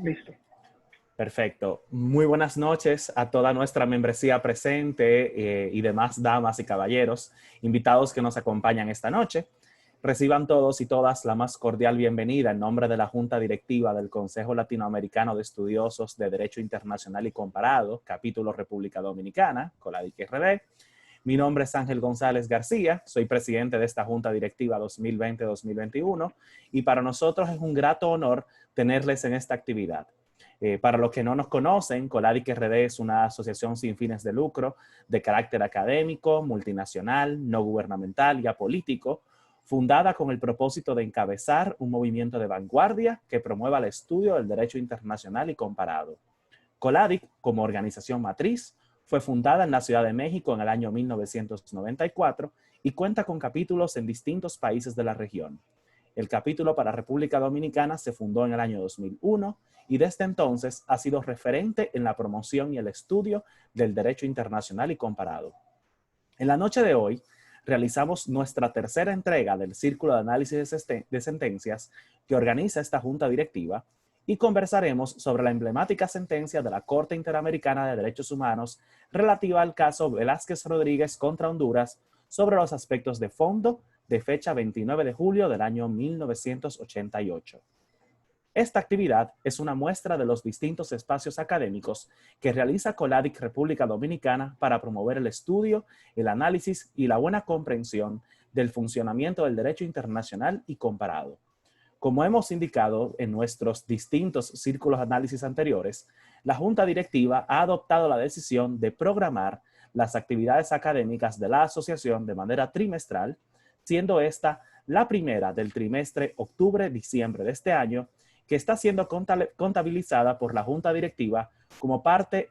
Listo. Perfecto. Muy buenas noches a toda nuestra membresía presente y demás damas y caballeros, invitados que nos acompañan esta noche. Reciban todos y todas la más cordial bienvenida en nombre de la Junta Directiva del Consejo Latinoamericano de Estudiosos de Derecho Internacional y Comparado, capítulo República Dominicana, COLADIC-RD. Mi nombre es Ángel González García, soy presidente de esta Junta Directiva 2020-2021 y para nosotros es un grato honor tenerles en esta actividad. Para los que no nos conocen, COLADIC-RD es una asociación sin fines de lucro de carácter académico, multinacional, no gubernamental y apolítico, fundada con el propósito de encabezar un movimiento de vanguardia que promueva el estudio del derecho internacional y comparado. COLADIC, como organización matriz, fue fundada en la Ciudad de México en el año 1994 y cuenta con capítulos en distintos países de la región. El capítulo para República Dominicana se fundó en el año 2001 y desde entonces ha sido referente en la promoción y el estudio del derecho internacional y comparado. En la noche de hoy realizamos nuestra tercera entrega del Círculo de Análisis de Sentencias que organiza esta Junta Directiva y conversaremos sobre la emblemática sentencia de la Corte Interamericana de Derechos Humanos relativa al caso Velázquez Rodríguez contra Honduras sobre los aspectos de fondo de fecha 29 de julio del año 1988. Esta actividad es una muestra de los distintos espacios académicos que realiza COLADIC República Dominicana para promover el estudio, el análisis y la buena comprensión del funcionamiento del derecho internacional y comparado. Como hemos indicado en nuestros distintos círculos de análisis anteriores, la Junta Directiva ha adoptado la decisión de programar las actividades académicas de la asociación de manera trimestral, siendo esta la primera del trimestre octubre-diciembre de este año, que está siendo contabilizada por la Junta Directiva como parte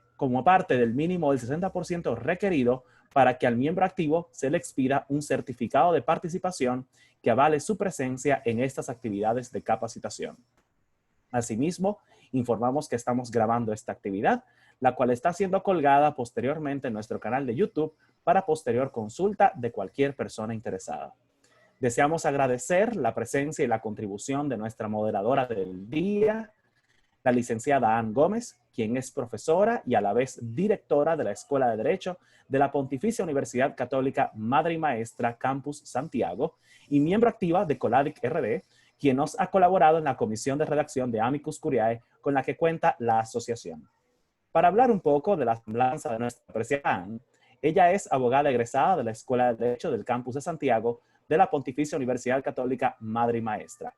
del mínimo del 60% requerido para que al miembro activo se le expida un certificado de participación que avale su presencia en estas actividades de capacitación. Asimismo, informamos que estamos grabando esta actividad, la cual está siendo colgada posteriormente en nuestro canal de YouTube para posterior consulta de cualquier persona interesada. Deseamos agradecer la presencia y la contribución de nuestra moderadora del día, la licenciada Ann Gómez, quien es profesora y a la vez directora de la Escuela de Derecho de la Pontificia Universidad Católica Madre y Maestra Campus Santiago y miembro activa de COLADIC-RD, quien nos ha colaborado en la comisión de redacción de Amicus Curiae con la que cuenta la asociación. Para hablar un poco de la semblanza de nuestra apreciada Ann, ella es abogada egresada de la Escuela de Derecho del Campus de Santiago de la Pontificia Universidad Católica Madre y Maestra.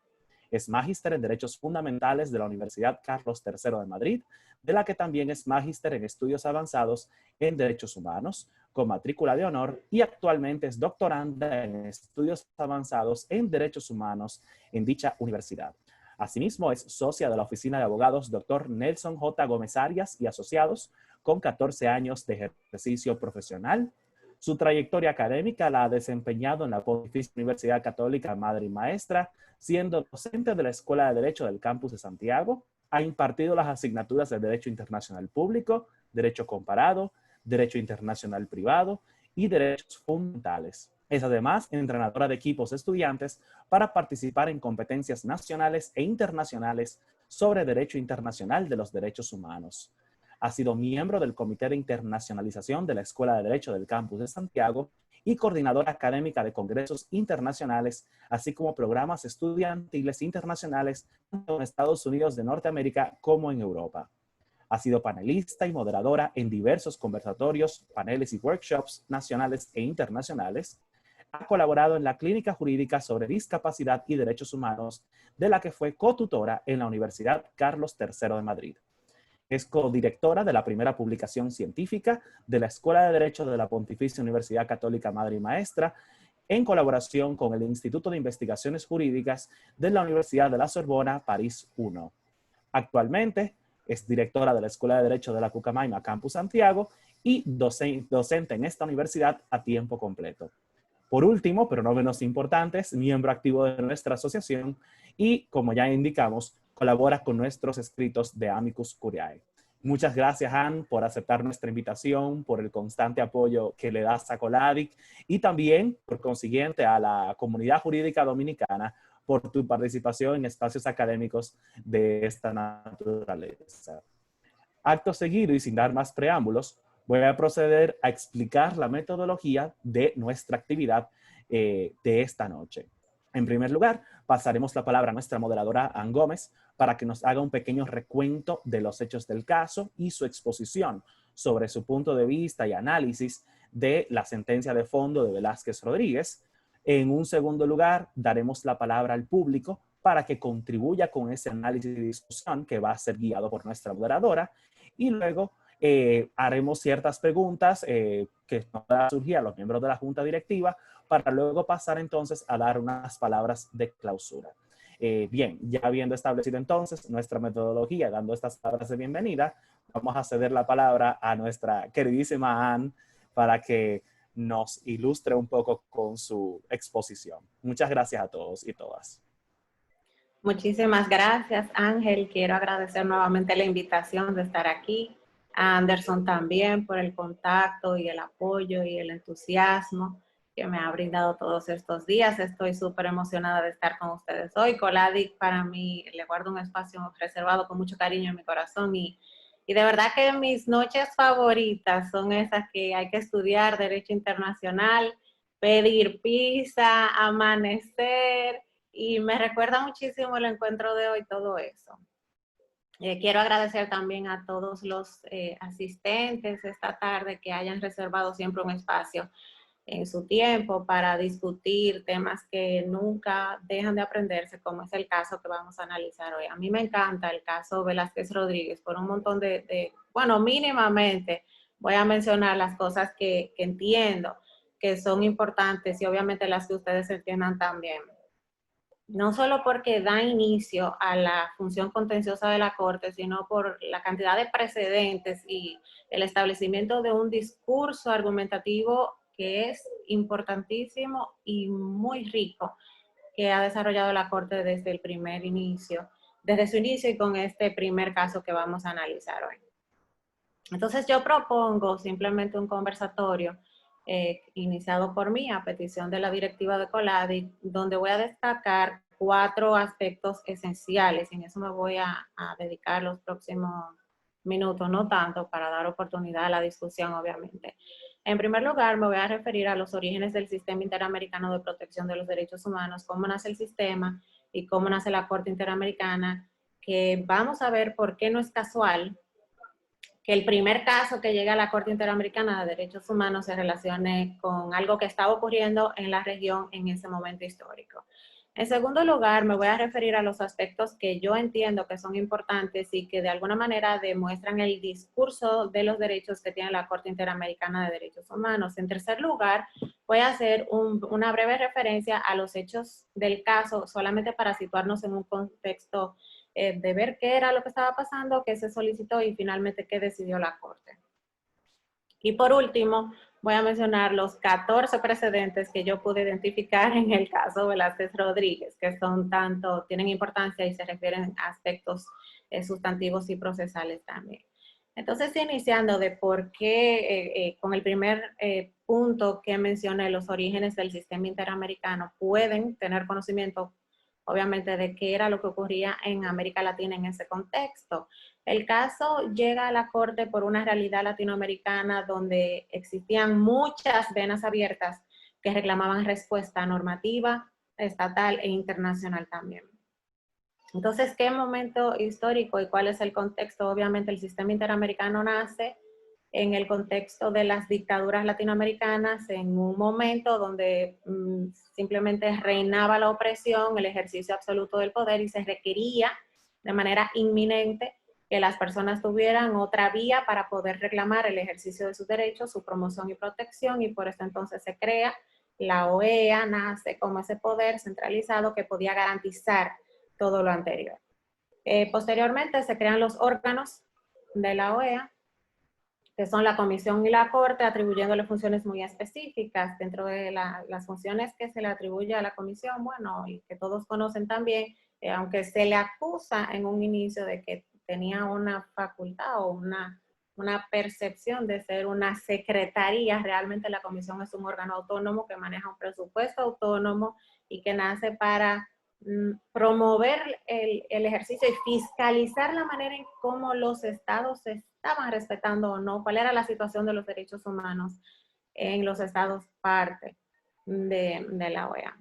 Es magíster en Derechos Fundamentales de la Universidad Carlos III de Madrid, de la que también es magíster en Estudios Avanzados en Derechos Humanos, con matrícula de honor, y actualmente es doctoranda en Estudios Avanzados en Derechos Humanos en dicha universidad. Asimismo, es socia de la Oficina de Abogados Dr. Nelson J. Gómez Arias y Asociados, con 14 años de ejercicio profesional. Su trayectoria académica la ha desempeñado en la Pontificia Universidad Católica Madre y Maestra, siendo docente de la Escuela de Derecho del Campus de Santiago. Ha impartido las asignaturas de Derecho Internacional Público, Derecho Comparado, Derecho Internacional Privado y Derechos Fundamentales. Es además entrenadora de equipos de estudiantes para participar en competencias nacionales e internacionales sobre Derecho Internacional de los Derechos Humanos. Ha sido miembro del Comité de Internacionalización de la Escuela de Derecho del Campus de Santiago y coordinadora académica de congresos internacionales, así como programas estudiantiles internacionales tanto en Estados Unidos de Norteamérica como en Europa. Ha sido panelista y moderadora en diversos conversatorios, paneles y workshops nacionales e internacionales. Ha colaborado en la Clínica Jurídica sobre Discapacidad y Derechos Humanos, de la que fue cotutora en la Universidad Carlos III de Madrid. Es codirectora de la primera publicación científica de la Escuela de Derecho de la Pontificia Universidad Católica Madre y Maestra, en colaboración con el Instituto de Investigaciones Jurídicas de la Universidad de la Sorbona, París I. Actualmente es directora de la Escuela de Derecho de la Pucamaima, Campus Santiago, y docente en esta universidad a tiempo completo. Por último, pero no menos importante, es miembro activo de nuestra asociación y, como ya indicamos, colabora con nuestros escritos de Amicus Curiae. Muchas gracias, Ann, por aceptar nuestra invitación, por el constante apoyo que le das a COLADIC y también, por consiguiente, a la comunidad jurídica dominicana por tu participación en espacios académicos de esta naturaleza. Acto seguido y sin dar más preámbulos, voy a proceder a explicar la metodología de nuestra actividad de esta noche. En primer lugar, pasaremos la palabra a nuestra moderadora, Ann Gómez, para que nos haga un pequeño recuento de los hechos del caso y su exposición sobre su punto de vista y análisis de la sentencia de fondo de Velázquez Rodríguez. En un segundo lugar, daremos la palabra al público para que contribuya con ese análisis y discusión que va a ser guiado por nuestra moderadora. Y luego haremos ciertas preguntas que nos van a surgir a los miembros de la Junta Directiva para luego pasar entonces a dar unas palabras de clausura. Bien, ya habiendo establecido entonces nuestra metodología, dando estas palabras de bienvenida, vamos a ceder la palabra a nuestra queridísima Ann para que nos ilustre un poco con su exposición. Muchas gracias a todos y todas. Muchísimas gracias, Ángel. Quiero agradecer nuevamente la invitación de estar aquí. A Anderson también por el contacto y el apoyo y el entusiasmo que me ha brindado todos estos días. Estoy súper emocionada de estar con ustedes hoy. COLADIC para mí le guardo un espacio reservado con mucho cariño en mi corazón y de verdad que mis noches favoritas son esas que hay que estudiar Derecho Internacional, pedir pizza, amanecer, y me recuerda muchísimo el encuentro de hoy, todo eso. Quiero agradecer también a todos los asistentes esta tarde que hayan reservado siempre un espacio en su tiempo para discutir temas que nunca dejan de aprenderse, como es el caso que vamos a analizar hoy. A mí me encanta el caso Velázquez Rodríguez por un montón bueno, mínimamente voy a mencionar las cosas que entiendo que son importantes y obviamente las que ustedes entiendan también. No solo porque da inicio a la función contenciosa de la Corte, sino por la cantidad de precedentes y el establecimiento de un discurso argumentativo que es importantísimo y muy rico, que ha desarrollado la Corte desde el primer inicio, desde su inicio y con este primer caso que vamos a analizar hoy. Entonces yo propongo simplemente un conversatorio iniciado por mí a petición de la directiva de COLADIC, donde voy a destacar 4 aspectos esenciales y en eso me voy a dedicar los próximos minutos, no tanto para dar oportunidad a la discusión, obviamente. En primer lugar, me voy a referir a los orígenes del Sistema Interamericano de Protección de los Derechos Humanos, cómo nace el sistema y cómo nace la Corte Interamericana, que vamos a ver por qué no es casual que el primer caso que llega a la Corte Interamericana de Derechos Humanos se relacione con algo que estaba ocurriendo en la región en ese momento histórico. En segundo lugar, me voy a referir a los aspectos que yo entiendo que son importantes y que de alguna manera demuestran el discurso de los derechos que tiene la Corte Interamericana de Derechos Humanos. En tercer lugar, voy a hacer una breve referencia a los hechos del caso, solamente para situarnos en un contexto de ver qué era lo que estaba pasando, qué se solicitó y finalmente qué decidió la Corte. Y por último, voy a mencionar los 14 precedentes que yo pude identificar en el caso Velázquez Rodríguez, que tienen importancia y se refieren a aspectos sustantivos y procesales también. Entonces, iniciando de por qué, con el primer punto que mencioné, los orígenes del sistema interamericano, pueden tener conocimiento obviamente de qué era lo que ocurría en América Latina en ese contexto. El caso llega a la Corte por una realidad latinoamericana donde existían muchas venas abiertas que reclamaban respuesta normativa, estatal e internacional también. Entonces, ¿qué momento histórico y cuál es el contexto? Obviamente el sistema interamericano nace en el contexto de las dictaduras latinoamericanas, en un momento donde simplemente reinaba la opresión, el ejercicio absoluto del poder y se requería de manera inminente que las personas tuvieran otra vía para poder reclamar el ejercicio de sus derechos, su promoción y protección, y por eso entonces se crea la OEA, nace como ese poder centralizado que podía garantizar todo lo anterior. Posteriormente se crean los órganos de la OEA, que son la Comisión y la Corte, atribuyéndole funciones muy específicas. Dentro de las funciones que se le atribuye a la Comisión, bueno, y que todos conocen también, aunque se le acusa en un inicio de que tenía una facultad o una percepción de ser una secretaría, realmente la Comisión es un órgano autónomo que maneja un presupuesto autónomo y que nace para promover el ejercicio y fiscalizar la manera en cómo los estados se estaban respetando o no, cuál era la situación de los derechos humanos en los estados parte de la OEA.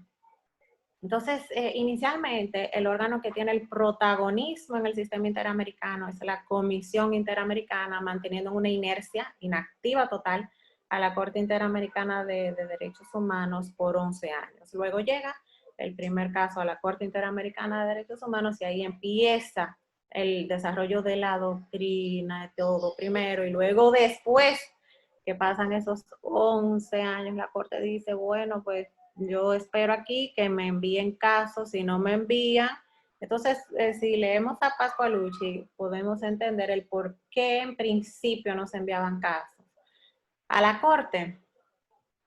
Entonces, inicialmente, el órgano que tiene el protagonismo en el sistema interamericano es la Comisión Interamericana, manteniendo una inercia inactiva total a la Corte Interamericana de Derechos Humanos por 11 años. Luego llega el primer caso a la Corte Interamericana de Derechos Humanos y ahí empieza el desarrollo de la doctrina, de todo primero, y luego después que pasan esos 11 años, la Corte dice, bueno, pues yo espero aquí que me envíen casos, si no me envían. Entonces, si leemos a Pascualucci, podemos entender el por qué en principio no se enviaban casos a la Corte.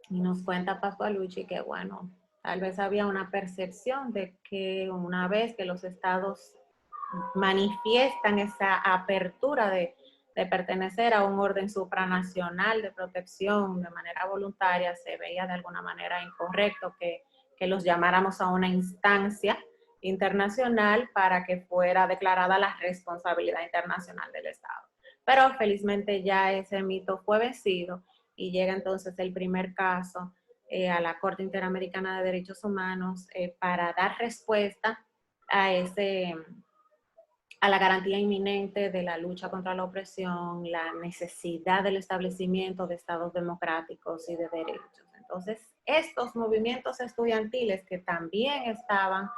Y nos cuenta Pascualucci que, bueno, tal vez había una percepción de que una vez que los estados manifiestan esa apertura de pertenecer a un orden supranacional de protección de manera voluntaria, se veía de alguna manera incorrecto que los llamáramos a una instancia internacional para que fuera declarada la responsabilidad internacional del Estado. Pero felizmente ya ese mito fue vencido y llega entonces el primer caso a la Corte Interamericana de Derechos Humanos para dar respuesta a la garantía inminente de la lucha contra la opresión, la necesidad del establecimiento de estados democráticos y de derechos. Entonces, estos movimientos estudiantiles que también estaban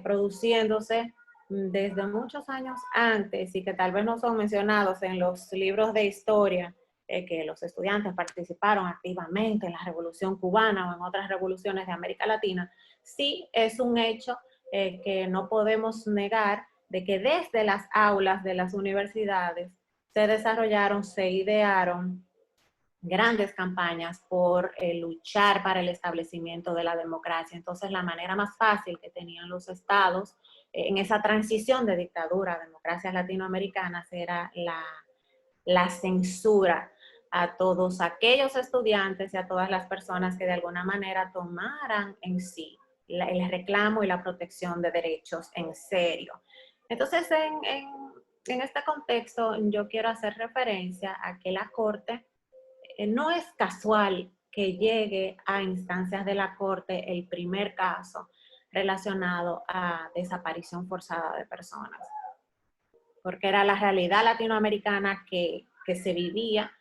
produciéndose desde muchos años antes y que tal vez no son mencionados en los libros de historia, que los estudiantes participaron activamente en la Revolución Cubana o en otras revoluciones de América Latina, sí es un hecho que no podemos negar de que desde las aulas de las universidades se desarrollaron, se idearon grandes campañas por luchar para el establecimiento de la democracia. Entonces, la manera más fácil que tenían los estados en esa transición de dictadura a democracias latinoamericanas era la censura a todos aquellos estudiantes y a todas las personas que de alguna manera tomaran en sí el reclamo y la protección de derechos en serio. Entonces, en este contexto, yo quiero hacer referencia a que la Corte no es casual que llegue a instancias de la Corte el primer caso relacionado a desaparición forzada de personas, porque era la realidad latinoamericana que se vivía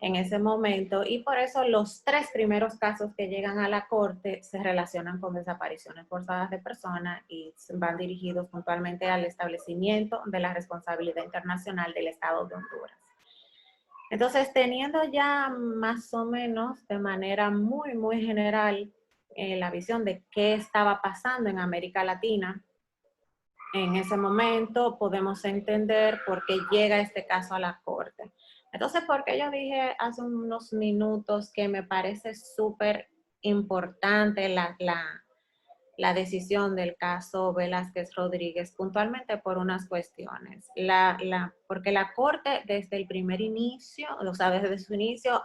en ese momento y por eso los 3 primeros casos que llegan a la Corte se relacionan con desapariciones forzadas de personas y van dirigidos puntualmente al establecimiento de la responsabilidad internacional del Estado de Honduras. Entonces, teniendo ya más o menos de manera muy, muy general la visión de qué estaba pasando en América Latina, en ese momento podemos entender por qué llega este caso a la Corte. Entonces, porque yo dije hace unos minutos que me parece súper importante la decisión del caso Velázquez Rodríguez, puntualmente por unas cuestiones. Porque la Corte desde el primer inicio, o sea, desde su inicio,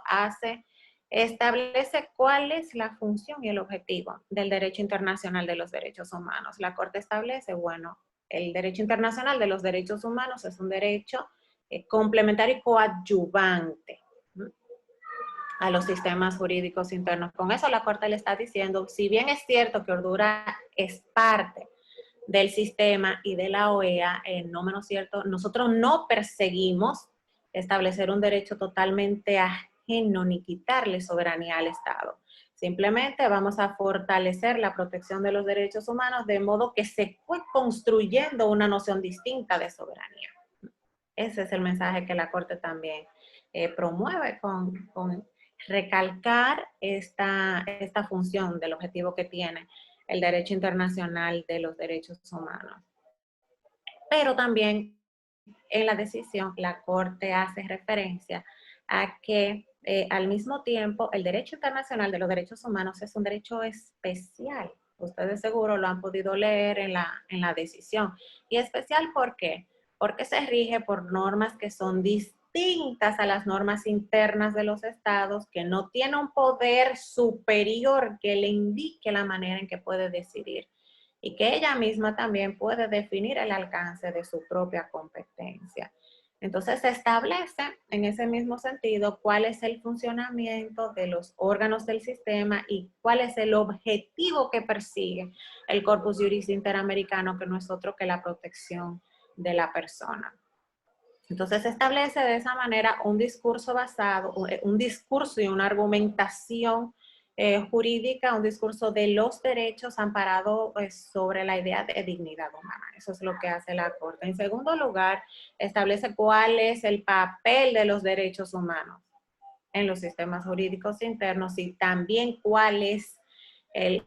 establece cuál es la función y el objetivo del derecho internacional de los derechos humanos. La Corte establece, bueno, el derecho internacional de los derechos humanos es un derecho complementario y coadyuvante a los sistemas jurídicos internos. Con eso la Corte le está diciendo, si bien es cierto que Honduras es parte del sistema y de la OEA, no menos cierto, nosotros no perseguimos establecer un derecho totalmente ajeno ni quitarle soberanía al Estado. Simplemente vamos a fortalecer la protección de los derechos humanos de modo que se fue construyendo una noción distinta de soberanía. Ese es el mensaje que la Corte también promueve con recalcar esta función del objetivo que tiene el derecho internacional de los derechos humanos. Pero también en la decisión la Corte hace referencia a que al mismo tiempo el derecho internacional de los derechos humanos es un derecho especial. Ustedes seguro lo han podido leer en la decisión. ¿Y especial por qué? Porque se rige por normas que son distintas a las normas internas de los estados, que no tiene un poder superior que le indique la manera en que puede decidir. y que ella misma también puede definir el alcance de su propia competencia. Entonces se establece en ese mismo sentido cuál es el funcionamiento de los órganos del sistema y cuál es el objetivo que persigue el Corpus Juris Interamericano, que no es otro que la protección de la persona. Entonces se establece de esa manera un discurso basado, un discurso y una argumentación jurídica, un discurso de los derechos amparado sobre la idea de dignidad humana. Eso es lo que hace la Corte. En segundo lugar, establece cuál es el papel de los derechos humanos en los sistemas jurídicos internos y también cuál es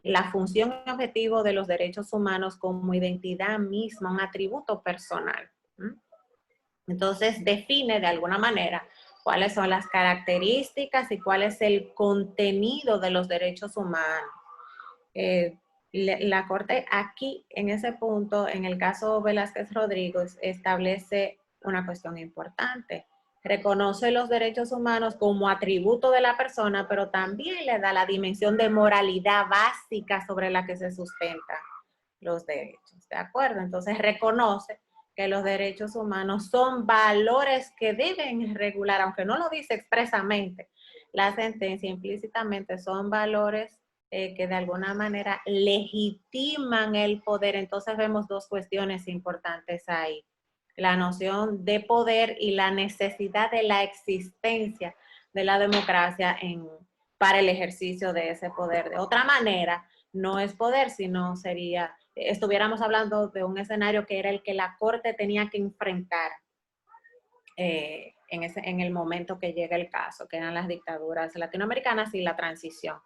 la función y objetivo de los derechos humanos como identidad misma, un atributo personal. Entonces define de alguna manera cuáles son las características y cuál es el contenido de los derechos humanos. La Corte aquí, en ese punto, en el caso Velázquez Rodríguez, establece una cuestión importante. Reconoce los derechos humanos como atributo de la persona, pero también le da la dimensión de moralidad básica sobre la que se sustentan los derechos, ¿de acuerdo? Entonces reconoce que los derechos humanos son valores que deben regular, aunque no lo dice expresamente la sentencia, implícitamente son valores que de alguna manera legitiman el poder. Entonces vemos dos cuestiones importantes ahí. La noción de poder y la necesidad de la existencia de la democracia para el ejercicio de ese poder. De otra manera, no es poder, sino sería, estuviéramos hablando de un escenario que era el que la Corte tenía que enfrentar en el momento que llega el caso, que eran las dictaduras latinoamericanas y la transición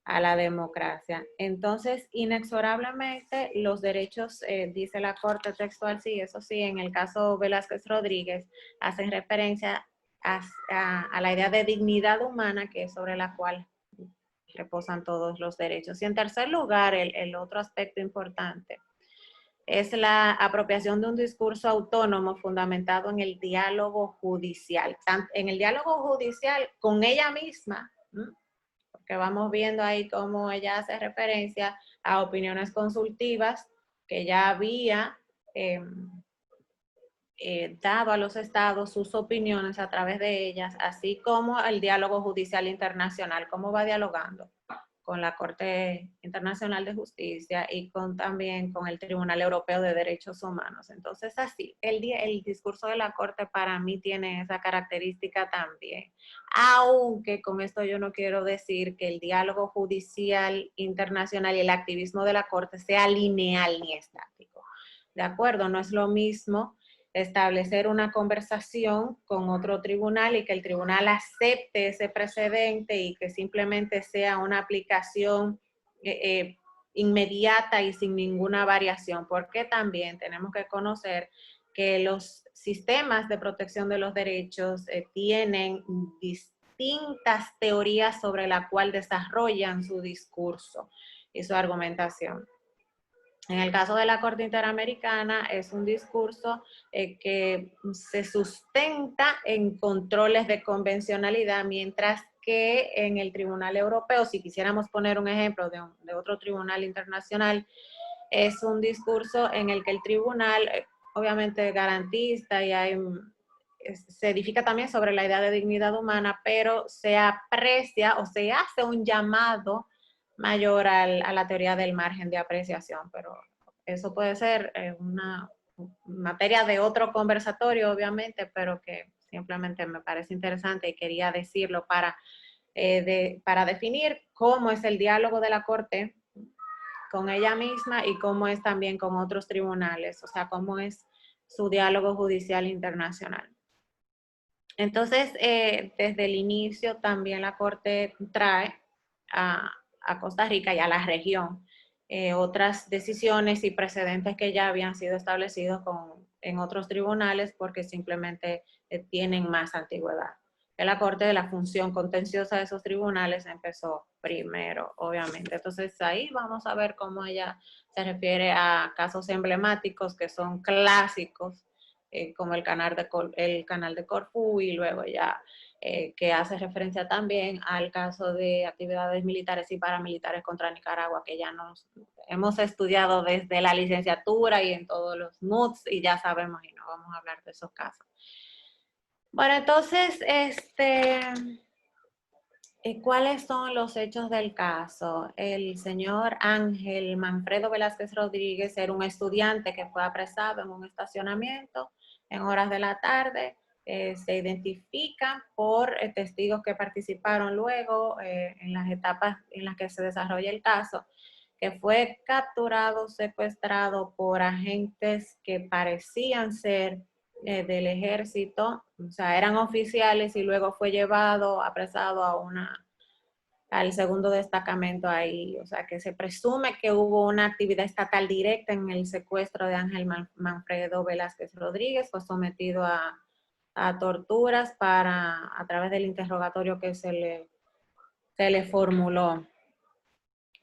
a la democracia. Entonces, inexorablemente, los derechos, dice la Corte textual, sí, eso sí, en el caso Velázquez Rodríguez, hacen referencia a la idea de dignidad humana, que es sobre la cual reposan todos los derechos. Y en tercer lugar, el otro aspecto importante es la apropiación de un discurso autónomo fundamentado en el diálogo judicial, en el diálogo judicial con ella misma, porque vamos viendo ahí cómo ella hace referencia a opiniones consultivas que ya había dado a los estados sus opiniones a través de ellas, así como el diálogo judicial internacional, cómo va dialogando con la Corte Internacional de Justicia y también con el Tribunal Europeo de Derechos Humanos. Entonces, así, el discurso de la Corte para mí tiene esa característica también. Aunque con esto yo no quiero decir que el diálogo judicial internacional y el activismo de la Corte sea lineal ni estático. ¿De acuerdo? No es lo mismo establecer una conversación con otro tribunal y que el tribunal acepte ese precedente y que simplemente sea una aplicación inmediata y sin ninguna variación, porque también tenemos que conocer que los sistemas de protección de los derechos tienen distintas teorías sobre la cual desarrollan su discurso y su argumentación. En el caso de la Corte Interamericana es un discurso que se sustenta en controles de convencionalidad, mientras que en el Tribunal Europeo, si quisiéramos poner un ejemplo de otro tribunal internacional, es un discurso en el que el tribunal obviamente garantista y se edifica también sobre la idea de dignidad humana, pero se aprecia o se hace un llamado mayor a la teoría del margen de apreciación, pero eso puede ser una materia de otro conversatorio, obviamente, pero que simplemente me parece interesante y quería decirlo para definir cómo es el diálogo de la Corte con ella misma y cómo es también con otros tribunales, o sea, cómo es su diálogo judicial internacional. Entonces, desde el inicio también la Corte trae a Costa Rica y a la región otras decisiones y precedentes que ya habían sido establecidos en otros tribunales porque simplemente tienen más antigüedad. La Corte de la función contenciosa de esos tribunales empezó primero, obviamente. Entonces ahí vamos a ver cómo ella se refiere a casos emblemáticos que son clásicos, como el canal de Corfú y luego ya que hace referencia también al caso de actividades militares y paramilitares contra Nicaragua, que ya nos hemos estudiado desde la licenciatura y en todos los MOOCs y ya sabemos y no vamos a hablar de esos casos. Bueno, entonces, ¿cuáles son los hechos del caso? El señor Ángel Manfredo Velázquez Rodríguez era un estudiante que fue apresado en un estacionamiento en horas de la tarde. Se identifica por testigos que participaron luego en las etapas en las que se desarrolla el caso, que fue capturado, secuestrado por agentes que parecían ser del ejército, o sea, eran oficiales y luego fue llevado, apresado al segundo destacamento ahí, o sea, que se presume que hubo una actividad estatal directa en el secuestro de Ángel Manfredo Velázquez Rodríguez, fue sometido a torturas a través del interrogatorio que se le formuló.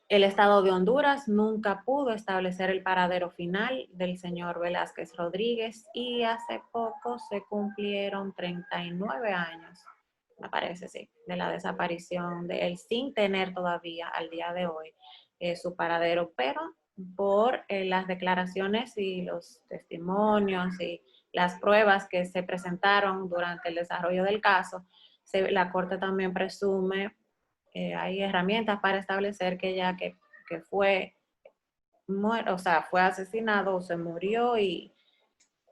El Estado de Honduras nunca pudo establecer el paradero final del señor Velázquez Rodríguez y hace poco se cumplieron 39 años, me parece, sí, de la desaparición de él, sin tener todavía al día de hoy su paradero, pero por las declaraciones y los testimonios y las pruebas que se presentaron durante el desarrollo del caso, la Corte también presume hay herramientas para establecer que ya que fue, o sea, fue asesinado o se murió y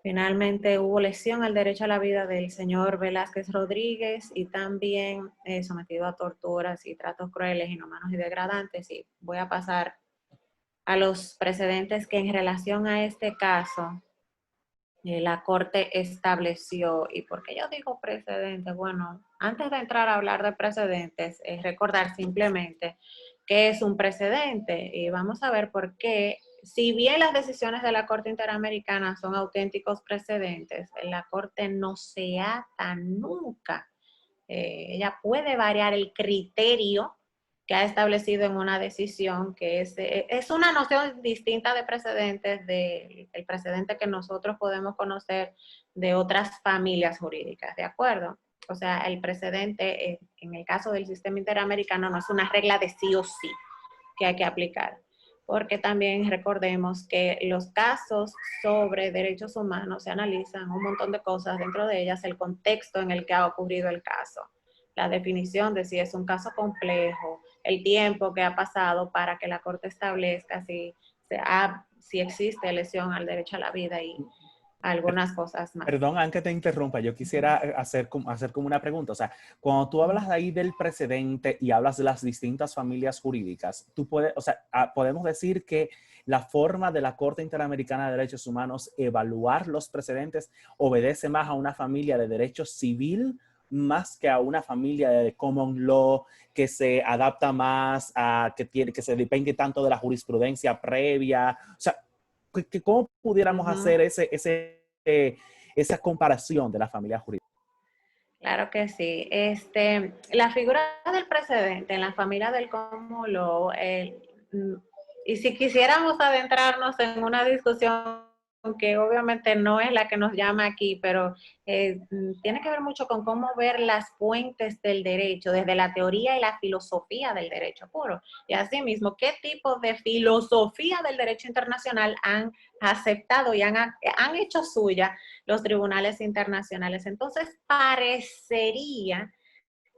finalmente hubo lesión al derecho a la vida del señor Velázquez Rodríguez y también sometido a torturas y tratos crueles, inhumanos y degradantes. Y voy a pasar a los precedentes que en relación a este caso la Corte estableció. ¿Y por qué yo digo precedentes? Bueno, antes de entrar a hablar de precedentes, es recordar simplemente qué es un precedente. Y vamos a ver por qué, si bien las decisiones de la Corte Interamericana son auténticos precedentes, la Corte no se ata nunca. Ella puede variar el criterio que ha establecido en una decisión, que es una noción distinta de precedentes del precedente que nosotros podemos conocer de otras familias jurídicas, ¿de acuerdo? O sea, el precedente en el caso del sistema interamericano no es una regla de sí o sí que hay que aplicar, porque también recordemos que los casos sobre derechos humanos se analizan un montón de cosas, dentro de ellas el contexto en el que ha ocurrido el caso, la definición de si es un caso complejo, el tiempo que ha pasado para que la Corte establezca si existe lesión al derecho a la vida y algunas cosas más. Perdón, aunque te interrumpa, yo quisiera hacer como una pregunta. O sea, cuando tú hablas ahí del precedente y hablas de las distintas familias jurídicas, tú puedes, o sea, podemos decir que la forma de la Corte Interamericana de Derechos Humanos evaluar los precedentes obedece más a una familia de derecho civil más que a una familia de common law que se adapta más a que se depende tanto de la jurisprudencia previa. O sea, ¿cómo pudiéramos hacer esa comparación de la familia jurídica? Claro que sí. La figura del precedente en la familia del common law, y si quisiéramos adentrarnos en una discusión que obviamente no es la que nos llama aquí, pero tiene que ver mucho con cómo ver las fuentes del derecho, desde la teoría y la filosofía del derecho puro. Y asimismo, ¿qué tipo de filosofía del derecho internacional han aceptado y han hecho suya los tribunales internacionales? Entonces, parecería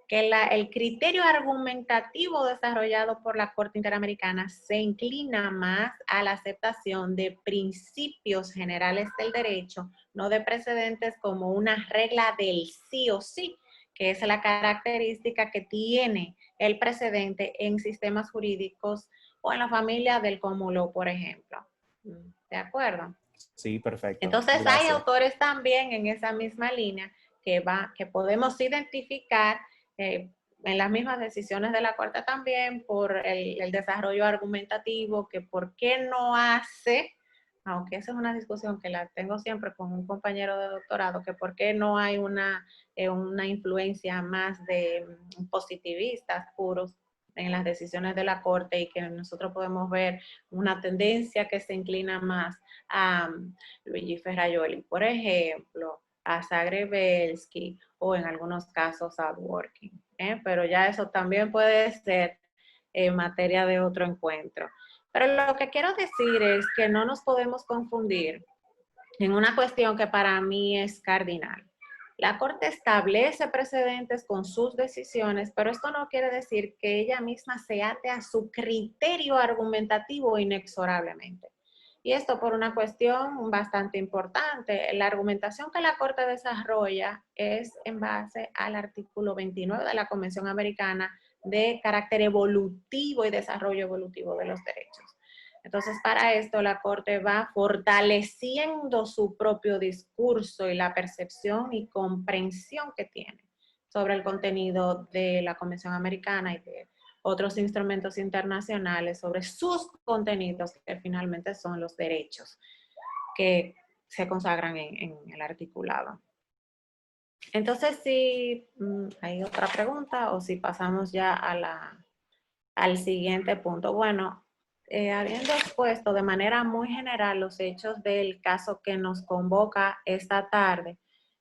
que el criterio argumentativo desarrollado por la Corte Interamericana se inclina más a la aceptación de principios generales del derecho, no de precedentes como una regla del sí o sí, que es la característica que tiene el precedente en sistemas jurídicos o en la familia del common law, por ejemplo. ¿De acuerdo? Sí, perfecto. Entonces hay Gracias. autores también en esa misma línea que podemos identificar en las mismas decisiones de la Corte también por el desarrollo argumentativo, que por qué no hace, aunque esa es una discusión que la tengo siempre con un compañero de doctorado, que por qué no hay una influencia más de positivistas puros en las decisiones de la Corte y que nosotros podemos ver una tendencia que se inclina más a Luigi Ferrajoli, por ejemplo, a Zagrebelsky o en algunos casos a Dworkin, pero ya eso también puede ser materia de otro encuentro. Pero lo que quiero decir es que no nos podemos confundir en una cuestión que para mí es cardinal. La Corte establece precedentes con sus decisiones, pero esto no quiere decir que ella misma se ate a su criterio argumentativo inexorablemente. Y esto por una cuestión bastante importante. La argumentación que la Corte desarrolla es en base al artículo 29 de la Convención Americana de carácter evolutivo y desarrollo evolutivo de los derechos. Entonces, para esto la Corte va fortaleciendo su propio discurso y la percepción y comprensión que tiene sobre el contenido de la Convención Americana y de otros instrumentos internacionales, sobre sus contenidos, que finalmente son los derechos que se consagran en el articulado. Entonces, si hay otra pregunta o si pasamos ya al siguiente punto. Bueno, habiendo expuesto de manera muy general los hechos del caso que nos convoca esta tarde,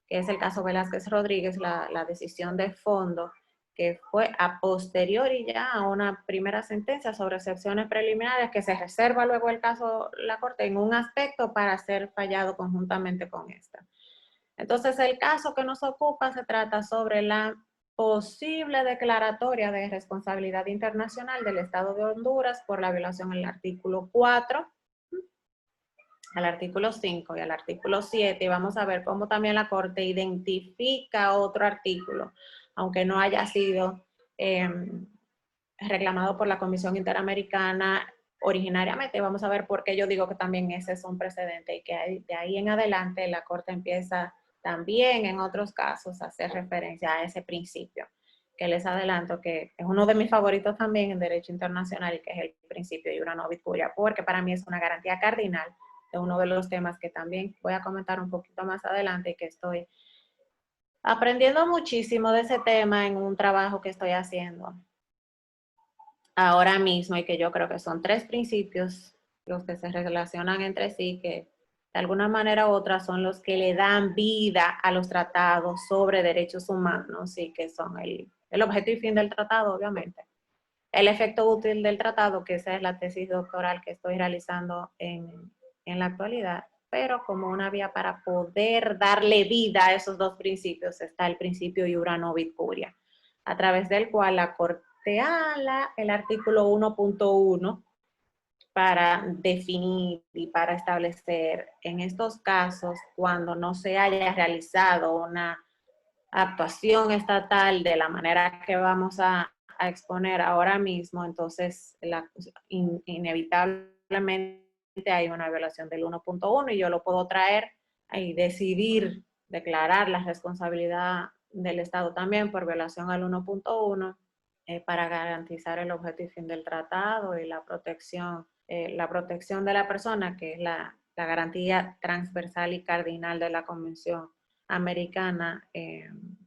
que es el caso Velázquez Rodríguez, la decisión de fondo, que fue a posteriori ya a una primera sentencia sobre excepciones preliminares que se reserva luego el caso la Corte en un aspecto para ser fallado conjuntamente con esta. Entonces, el caso que nos ocupa se trata sobre la posible declaratoria de responsabilidad internacional del Estado de Honduras por la violación al artículo 4, al artículo 5 y al artículo 7. Y vamos a ver cómo también la Corte identifica otro artículo, aunque no haya sido reclamado por la Comisión Interamericana originariamente. Vamos a ver por qué yo digo que también ese es un precedente y que de ahí en adelante la Corte empieza también en otros casos a hacer referencia a ese principio, que les adelanto que es uno de mis favoritos también en derecho internacional y que es el principio de iura nobis curia, porque para mí es una garantía cardinal de uno de los temas que también voy a comentar un poquito más adelante y que estoy aprendiendo muchísimo de ese tema en un trabajo que estoy haciendo ahora mismo y que yo creo que son 3 principios los que se relacionan entre sí, que de alguna manera u otra son los que le dan vida a los tratados sobre derechos humanos y que son el objeto y fin del tratado, obviamente. El efecto útil del tratado, que esa es la tesis doctoral que estoy realizando en la actualidad, pero como una vía para poder darle vida a esos 2 principios está el principio iura nobis curia, a través del cual la Corte ala el artículo 1.1 para definir y para establecer en estos casos cuando no se haya realizado una actuación estatal de la manera que vamos a exponer ahora mismo, entonces inevitablemente hay una violación del 1.1 y yo lo puedo traer y decidir declarar la responsabilidad del Estado también por violación al 1.1 para garantizar el objeto y fin del tratado y la protección de la persona, que es la garantía transversal y cardinal de la Convención Americana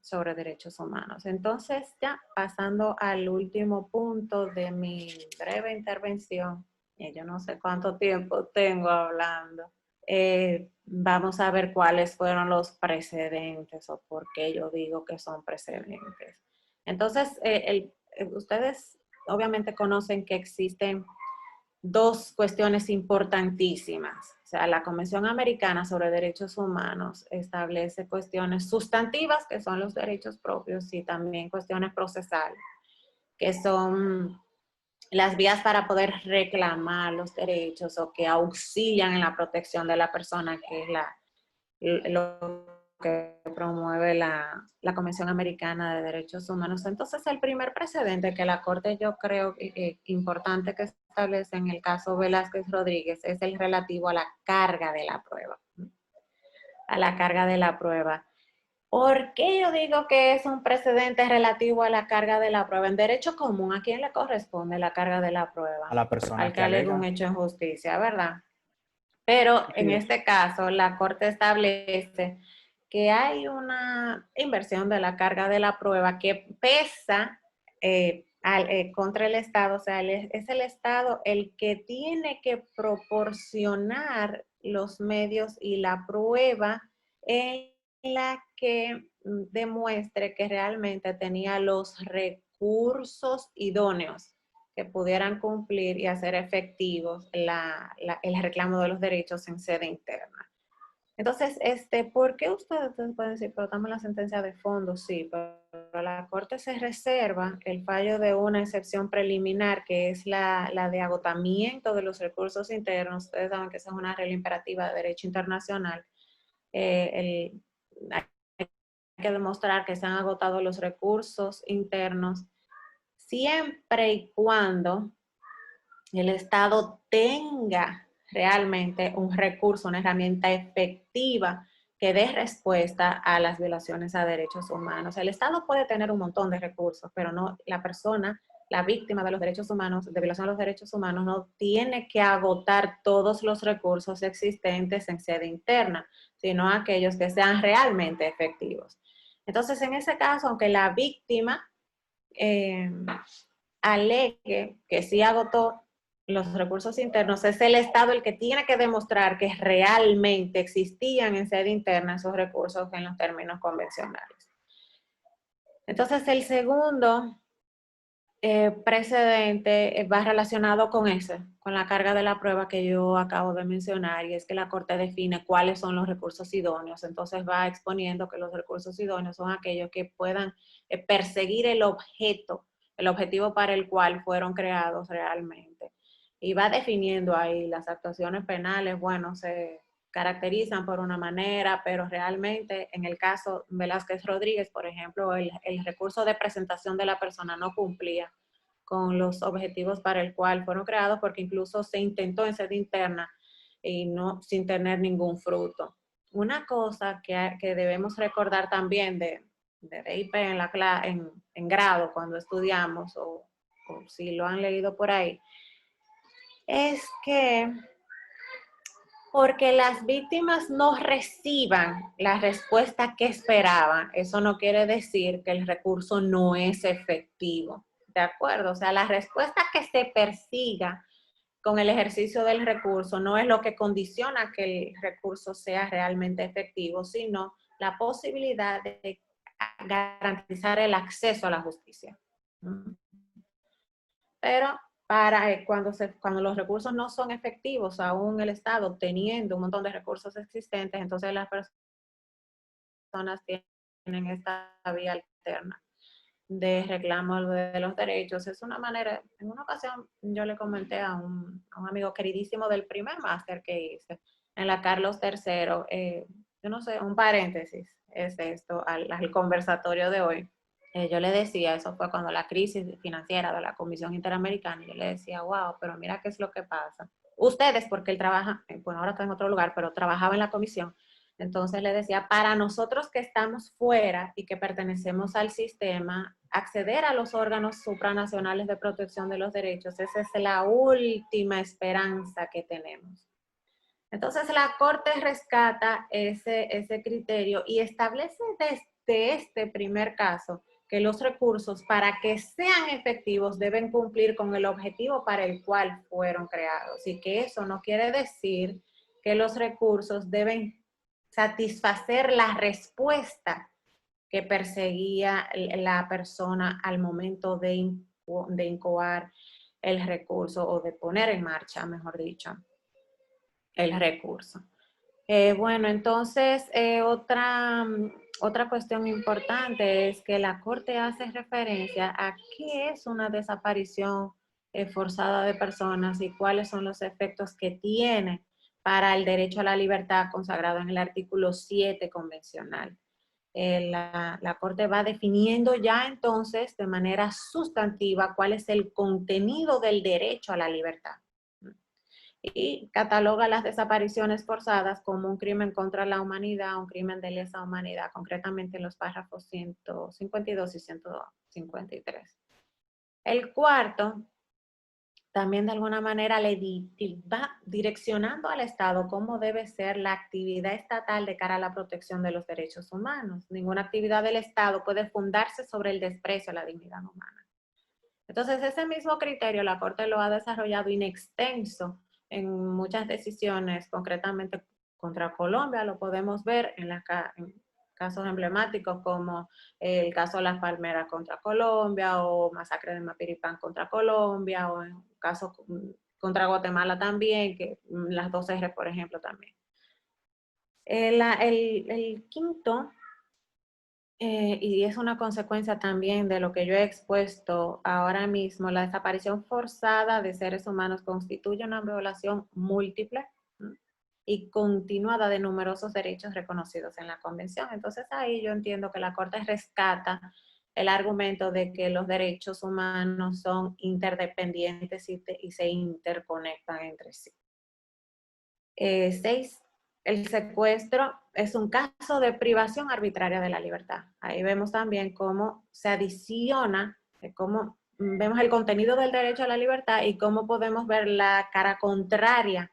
sobre Derechos Humanos. Entonces, ya pasando al último punto de mi breve intervención, yo no sé cuánto tiempo tengo hablando, vamos a ver cuáles fueron los precedentes o por qué yo digo que son precedentes. Entonces, ustedes obviamente conocen que existen 2 cuestiones importantísimas. O sea, la Convención Americana sobre Derechos Humanos establece cuestiones sustantivas, que son los derechos propios, y también cuestiones procesales, que son las vías para poder reclamar los derechos o que auxilian en la protección de la persona, que es lo que promueve la Convención Americana de Derechos Humanos. Entonces, el primer precedente que la Corte yo creo importante que establece en el caso Velázquez Rodríguez es el relativo a la carga de la prueba. A la carga de la prueba. ¿Por qué yo digo que es un precedente relativo a la carga de la prueba? En derecho común, ¿a quién le corresponde la carga de la prueba? A la persona Al que que alega un alega. hecho en justicia, ¿verdad? Pero en este caso, la Corte establece que hay una inversión de la carga de la prueba que pesa contra el Estado. O sea, es el Estado el que tiene que proporcionar los medios y la prueba en la que demuestre que realmente tenía los recursos idóneos que pudieran cumplir y hacer efectivos el reclamo de los derechos en sede interna. Entonces, ¿por qué ustedes pueden decir, pero dame la sentencia de fondo? Sí, pero la Corte se reserva el fallo de una excepción preliminar, que es la de agotamiento de los recursos internos. Ustedes saben que esa es una regla imperativa de derecho internacional. Hay que demostrar que se han agotado los recursos internos siempre y cuando el Estado tenga realmente un recurso, una herramienta efectiva que dé respuesta a las violaciones a derechos humanos. El Estado puede tener un montón de recursos, pero no la persona, la víctima de los derechos humanos, de violación a los derechos humanos, no tiene que agotar todos los recursos existentes en sede interna, sino aquellos que sean realmente efectivos. Entonces, en ese caso, aunque la víctima alegue que sí agotó los recursos internos, es el Estado el que tiene que demostrar que realmente existían en sede interna esos recursos en los términos convencionales. Entonces, el segundo precedente va relacionado con ese, con la carga de la prueba que yo acabo de mencionar, y es que la Corte define cuáles son los recursos idóneos. Entonces va exponiendo que los recursos idóneos son aquellos que puedan perseguir el objetivo para el cual fueron creados realmente. Y va definiendo ahí las actuaciones penales, bueno, se caracterizan por una manera, pero realmente en el caso Velázquez Rodríguez, por ejemplo, el recurso de presentación de la persona no cumplía con los objetivos para el cual fueron creados, porque incluso se intentó en sede interna y no sin tener ningún fruto. Una cosa que debemos recordar también de DIP en grado cuando estudiamos, o si lo han leído por ahí, es que porque las víctimas no reciban la respuesta que esperaban, eso no quiere decir que el recurso no es efectivo, ¿de acuerdo? O sea, la respuesta que se persiga con el ejercicio del recurso no es lo que condiciona que el recurso sea realmente efectivo, sino la posibilidad de garantizar el acceso a la justicia. Pero cuando los recursos no son efectivos, aún el Estado teniendo un montón de recursos existentes, entonces las personas tienen esta vía alterna de reclamo de los derechos. Es una manera, en una ocasión yo le comenté a un amigo queridísimo del primer máster que hice en la Carlos III, yo no sé, un paréntesis es esto al conversatorio de hoy. Yo le decía, eso fue cuando la crisis financiera de la Comisión Interamericana, yo le decía, wow, pero mira qué es lo que pasa. Ustedes, porque él trabaja, bueno, ahora está en otro lugar, pero trabajaba en la comisión. Entonces le decía, para nosotros que estamos fuera y que pertenecemos al sistema, acceder a los órganos supranacionales de protección de los derechos, esa es la última esperanza que tenemos. Entonces la Corte rescata ese criterio y establece desde este primer caso que los recursos, para que sean efectivos, deben cumplir con el objetivo para el cual fueron creados. Y que eso no quiere decir que los recursos deben satisfacer la respuesta que perseguía la persona al momento de incoar el recurso o de poner en marcha, mejor dicho, el recurso. Bueno, entonces otra cuestión importante es que la Corte hace referencia a qué es una desaparición forzada de personas y cuáles son los efectos que tiene para el derecho a la libertad consagrado en el artículo 7 convencional. La Corte va definiendo ya entonces de manera sustantiva cuál es el contenido del derecho a la libertad y cataloga las desapariciones forzadas como un crimen contra la humanidad, un crimen de lesa humanidad, concretamente en los párrafos 152 y 153. El cuarto también de alguna manera le va direccionando al Estado cómo debe ser la actividad estatal de cara a la protección de los derechos humanos. Ninguna actividad del Estado puede fundarse sobre el desprecio a la dignidad humana. Entonces, ese mismo criterio la Corte lo ha desarrollado in extenso en muchas decisiones, concretamente contra Colombia, lo podemos ver en casos emblemáticos como el caso de las palmeras contra Colombia o masacre de Mapiripán contra Colombia o en casos contra Guatemala también, que las dos R, por ejemplo, también. El quinto, y es una consecuencia también de lo que yo he expuesto ahora mismo, la desaparición forzada de seres humanos constituye una violación múltiple y continuada de numerosos derechos reconocidos en la Convención. Entonces ahí yo entiendo que la Corte rescata el argumento de que los derechos humanos son interdependientes y se interconectan entre sí. 6. El secuestro es un caso de privación arbitraria de la libertad. Ahí vemos también cómo se adiciona, cómo vemos el contenido del derecho a la libertad y cómo podemos ver la cara contraria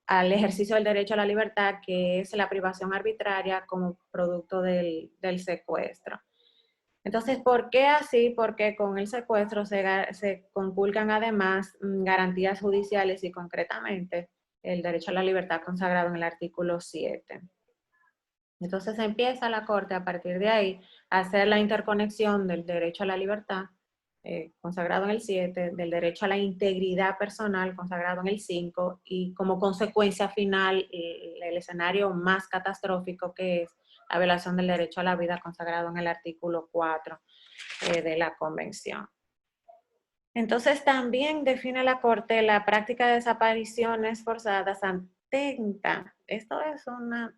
al ejercicio del derecho a la libertad, que es la privación arbitraria como producto del secuestro. Entonces, ¿por qué así? Porque con el secuestro se conculcan además garantías judiciales y concretamente el derecho a la libertad consagrado en el artículo 7. Entonces empieza la Corte a partir de ahí a hacer la interconexión del derecho a la libertad, consagrado en el 7, del derecho a la integridad personal, consagrado en el 5, y como consecuencia final, el escenario más catastrófico que es la violación del derecho a la vida, consagrado en el artículo 4 de la Convención. Entonces también define la Corte la práctica de desapariciones forzadas atenta. Esto es una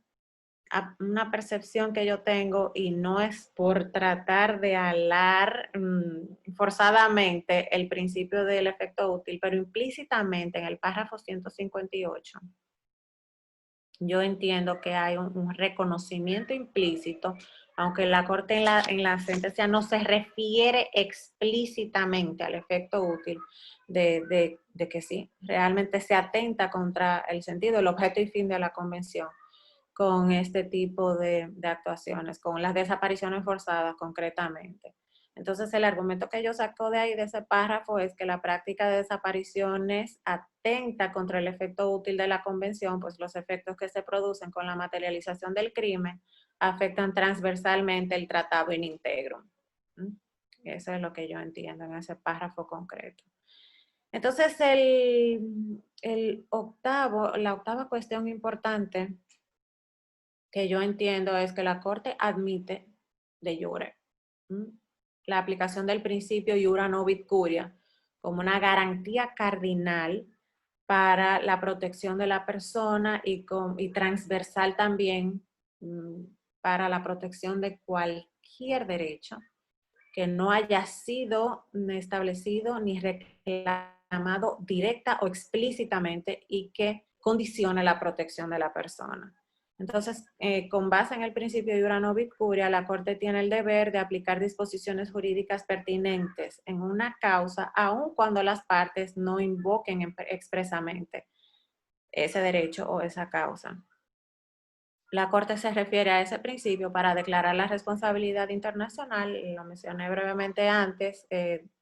percepción que yo tengo y no es por tratar de alar forzadamente el principio del efecto útil, pero implícitamente en el párrafo 158 yo entiendo que hay un reconocimiento implícito, aunque la Corte en la sentencia no se refiere explícitamente al efecto útil de que sí, realmente se atenta contra el sentido, el objeto y fin de la Convención con este tipo de actuaciones, con las desapariciones forzadas concretamente. Entonces, el argumento que yo saco de ahí, de ese párrafo, es que la práctica de desapariciones atenta contra el efecto útil de la Convención, pues los efectos que se producen con la materialización del crimen afectan transversalmente el tratado in integrum. Eso es lo que yo entiendo en ese párrafo concreto. Entonces, la octava cuestión importante que yo entiendo es que la Corte admite de jure la aplicación del principio iura novit curia como una garantía cardinal para la protección de la persona y transversal también para la protección de cualquier derecho que no haya sido establecido ni reclamado directa o explícitamente y que condicione la protección de la persona. Entonces, con base en el principio de iura novit curia, la Corte tiene el deber de aplicar disposiciones jurídicas pertinentes en una causa, aun cuando las partes no invoquen expresamente ese derecho o esa causa. La Corte se refiere a ese principio para declarar la responsabilidad internacional, y lo mencioné brevemente antes,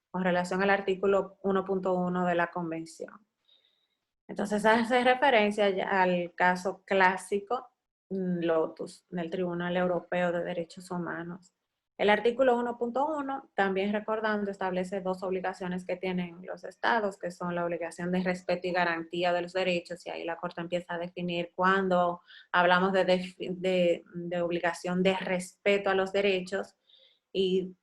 con relación al artículo 1.1 de la Convención. Entonces hace referencia al caso clásico Lotus del Tribunal Europeo de Derechos Humanos. El artículo 1.1, también recordando, establece dos obligaciones que tienen los estados, que son la obligación de respeto y garantía de los derechos, y ahí la Corte empieza a definir cuando hablamos de obligación de respeto a los derechos, y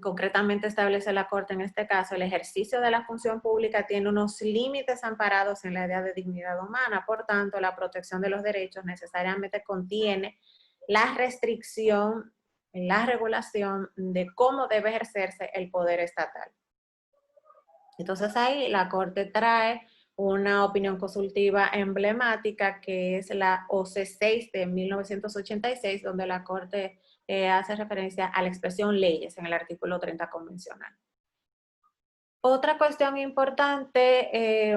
concretamente establece la Corte en este caso, el ejercicio de la función pública tiene unos límites amparados en la idea de dignidad humana, por tanto, la protección de los derechos necesariamente contiene la restricción, la regulación de cómo debe ejercerse el poder estatal. Entonces ahí la Corte trae una opinión consultiva emblemática que es la OC6 de 1986, donde la Corte hace referencia a la expresión leyes en el artículo 30 convencional. Otra cuestión importante,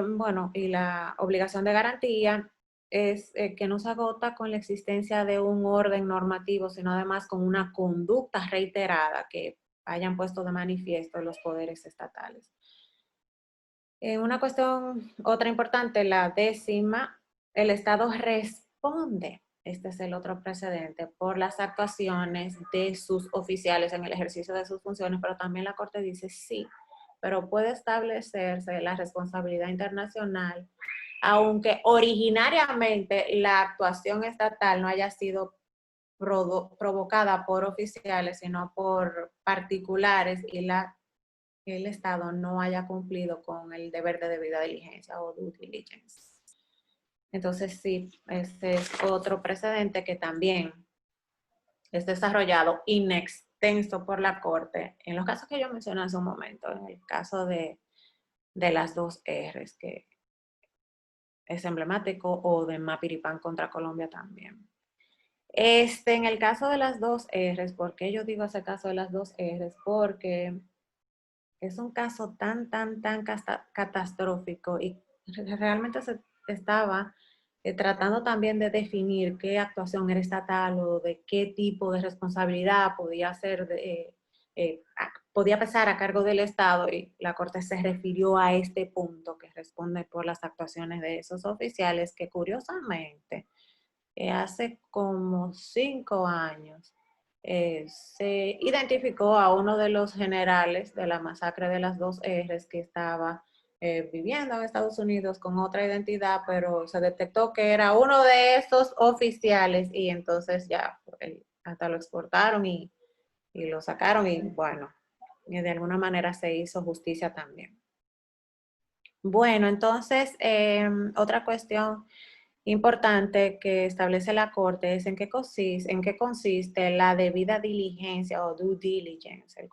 y la obligación de garantía es que no se agota con la existencia de un orden normativo, sino además con una conducta reiterada que hayan puesto de manifiesto los poderes estatales. Una cuestión, otra importante, la 10ª, el Estado responde este es el otro precedente, por las actuaciones de sus oficiales en el ejercicio de sus funciones, pero también la Corte dice sí, pero puede establecerse la responsabilidad internacional, aunque originariamente la actuación estatal no haya sido provocada por oficiales, sino por particulares y el Estado no haya cumplido con el deber de debida diligencia o due diligence. Entonces, sí, este es otro precedente que también es desarrollado in extenso por la Corte, en los casos que yo mencioné hace un momento, en el caso de las dos R's, que es emblemático, o de Mapiripán contra Colombia también. En el caso de las dos R's, ¿por qué yo digo ese caso de las dos R's? Porque es un caso tan catastrófico y realmente se estaba tratando también de definir qué actuación era estatal o de qué tipo de responsabilidad podía ser, podía pesar a cargo del Estado, y la Corte se refirió a este punto que responde por las actuaciones de esos oficiales que curiosamente hace como 5 años se identificó a uno de los generales de la masacre de las dos R's que estaba viviendo en Estados Unidos con otra identidad, pero se detectó que era uno de esos oficiales y entonces ya hasta lo exportaron y lo sacaron y bueno, de alguna manera se hizo justicia también. Bueno, entonces, otra cuestión importante que establece la Corte es en qué consiste la debida diligencia o due diligence.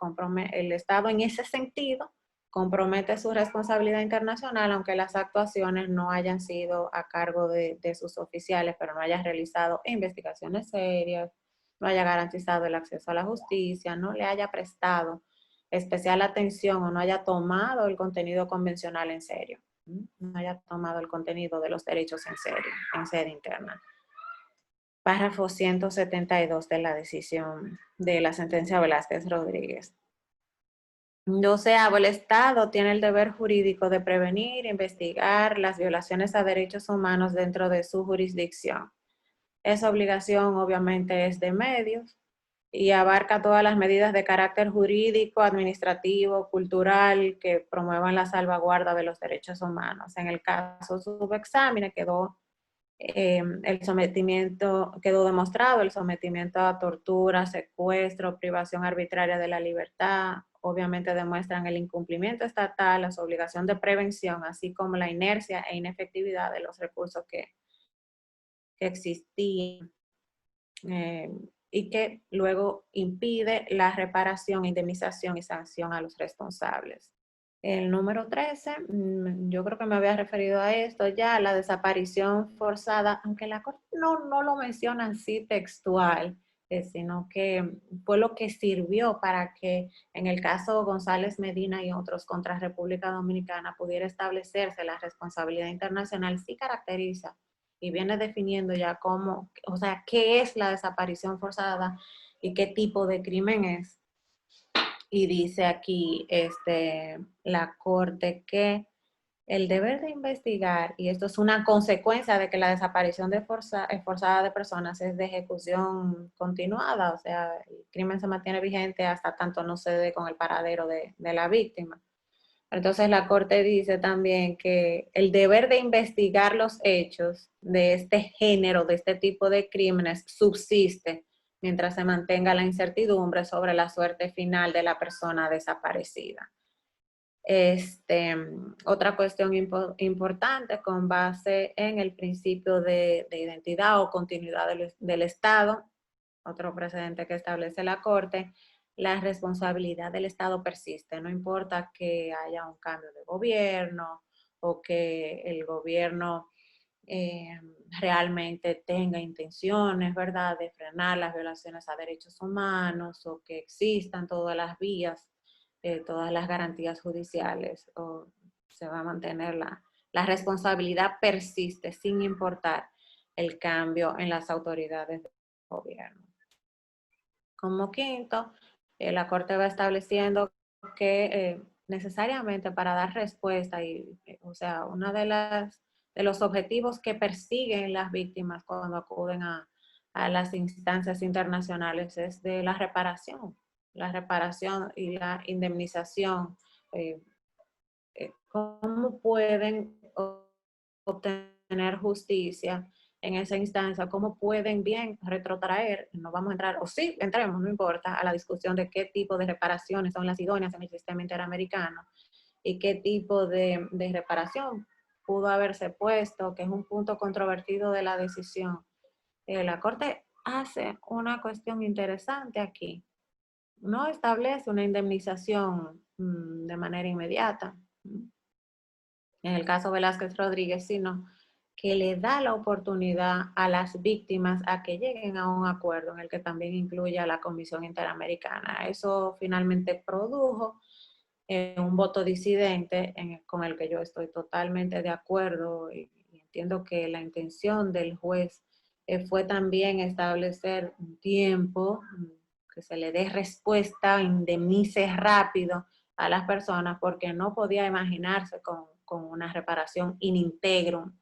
El Estado en ese sentido compromete su responsabilidad internacional, aunque las actuaciones no hayan sido a cargo de sus oficiales, pero no haya realizado investigaciones serias, no haya garantizado el acceso a la justicia, no le haya prestado especial atención o no haya tomado el contenido convencional en serio, no haya tomado el contenido de los derechos en serio, en sede interna. Párrafo 172 de la decisión de la sentencia Velázquez Rodríguez. 12avo, el Estado tiene el deber jurídico de prevenir e investigar las violaciones a derechos humanos dentro de su jurisdicción. Esa obligación obviamente es de medios y abarca todas las medidas de carácter jurídico, administrativo, cultural que promuevan la salvaguarda de los derechos humanos. En el caso subexámine quedó quedó demostrado el sometimiento a tortura, secuestro, privación arbitraria de la libertad. Obviamente demuestran el incumplimiento estatal, la obligación de prevención, así como la inercia e inefectividad de los recursos que existían. Y que luego impide la reparación, indemnización y sanción a los responsables. El número 13, yo creo que me había referido a esto ya, la desaparición forzada, aunque la Corte no lo menciona así textual, sino que fue lo que sirvió para que en el caso González Medina y otros contra República Dominicana pudiera establecerse la responsabilidad internacional. Sí caracteriza y viene definiendo ya cómo, o sea, qué es la desaparición forzada y qué tipo de crimen es. Y dice aquí la Corte que el deber de investigar, y esto es una consecuencia de que la desaparición forzada de personas es de ejecución continuada, o sea, el crimen se mantiene vigente hasta tanto no se dé con el paradero de la víctima. Entonces la Corte dice también que el deber de investigar los hechos de este género, de este tipo de crímenes, subsiste mientras se mantenga la incertidumbre sobre la suerte final de la persona desaparecida. Otra cuestión importante con base en el principio de identidad o continuidad del Estado, otro precedente que establece la Corte, la responsabilidad del Estado persiste, no importa que haya un cambio de gobierno o que el gobierno realmente tenga intenciones, ¿verdad?, de frenar las violaciones a derechos humanos o que existan todas las vías, todas las garantías judiciales, o se va a mantener la responsabilidad persiste sin importar el cambio en las autoridades del gobierno. Como quinto, la Corte va estableciendo que necesariamente para dar respuesta, o sea, uno de los objetivos que persiguen las víctimas cuando acuden a a las instancias internacionales es de la reparación y la indemnización. ¿Cómo pueden obtener justicia en esa instancia? ¿Cómo pueden bien retrotraer? No vamos a entrar, o sí, entremos, no importa, a la discusión de qué tipo de reparaciones son las idóneas en el sistema interamericano y qué tipo de reparación pudo haberse puesto, que es un punto controvertido de la decisión. La Corte hace una cuestión interesante aquí. No establece una indemnización de manera inmediata, en el caso Velázquez Rodríguez, sino que le da la oportunidad a las víctimas a que lleguen a un acuerdo en el que también incluya a la Comisión Interamericana. Eso finalmente produjo un voto disidente con el que yo estoy totalmente de acuerdo y entiendo que la intención del juez fue también establecer un tiempo que se le dé respuesta, indemnice rápido a las personas porque no podía imaginarse con una reparación in integrum,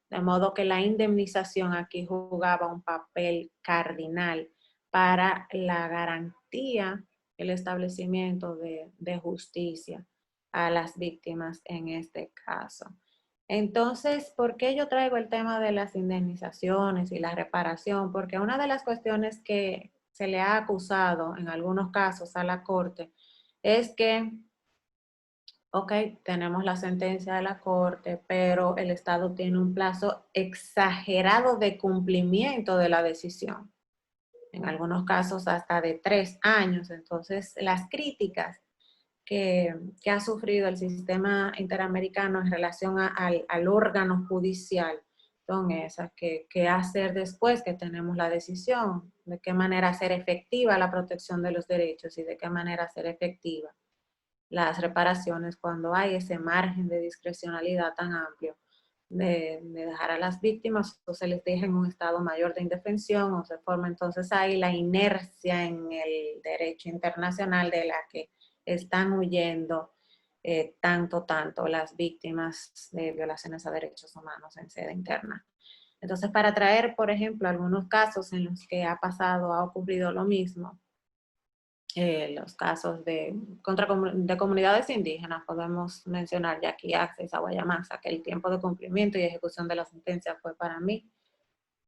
de modo que la indemnización aquí jugaba un papel cardinal para la garantía, el establecimiento de justicia a las víctimas en este caso. Entonces, ¿por qué yo traigo el tema de las indemnizaciones y la reparación? Porque una de las cuestiones que se le ha acusado en algunos casos a la Corte es que, ok, tenemos la sentencia de la Corte, pero el Estado tiene un plazo exagerado de cumplimiento de la decisión. En algunos casos hasta de 3 años. Entonces, las críticas que ha sufrido el sistema interamericano en relación al órgano judicial son esas, que hacer después que tenemos la decisión, de qué manera hacer efectiva la protección de los derechos y de qué manera hacer efectiva las reparaciones cuando hay ese margen de discrecionalidad tan amplio de dejar a las víctimas o se les deja en un estado mayor de indefensión o se forma entonces ahí la inercia en el derecho internacional de la que están huyendo tanto las víctimas de violaciones a derechos humanos en sede interna. Entonces, para traer, por ejemplo, algunos casos en los que ha ocurrido lo mismo, los casos de comunidades indígenas, podemos mencionar Yaqui Access, Guayamasa, que el tiempo de cumplimiento y ejecución de la sentencia fue para mí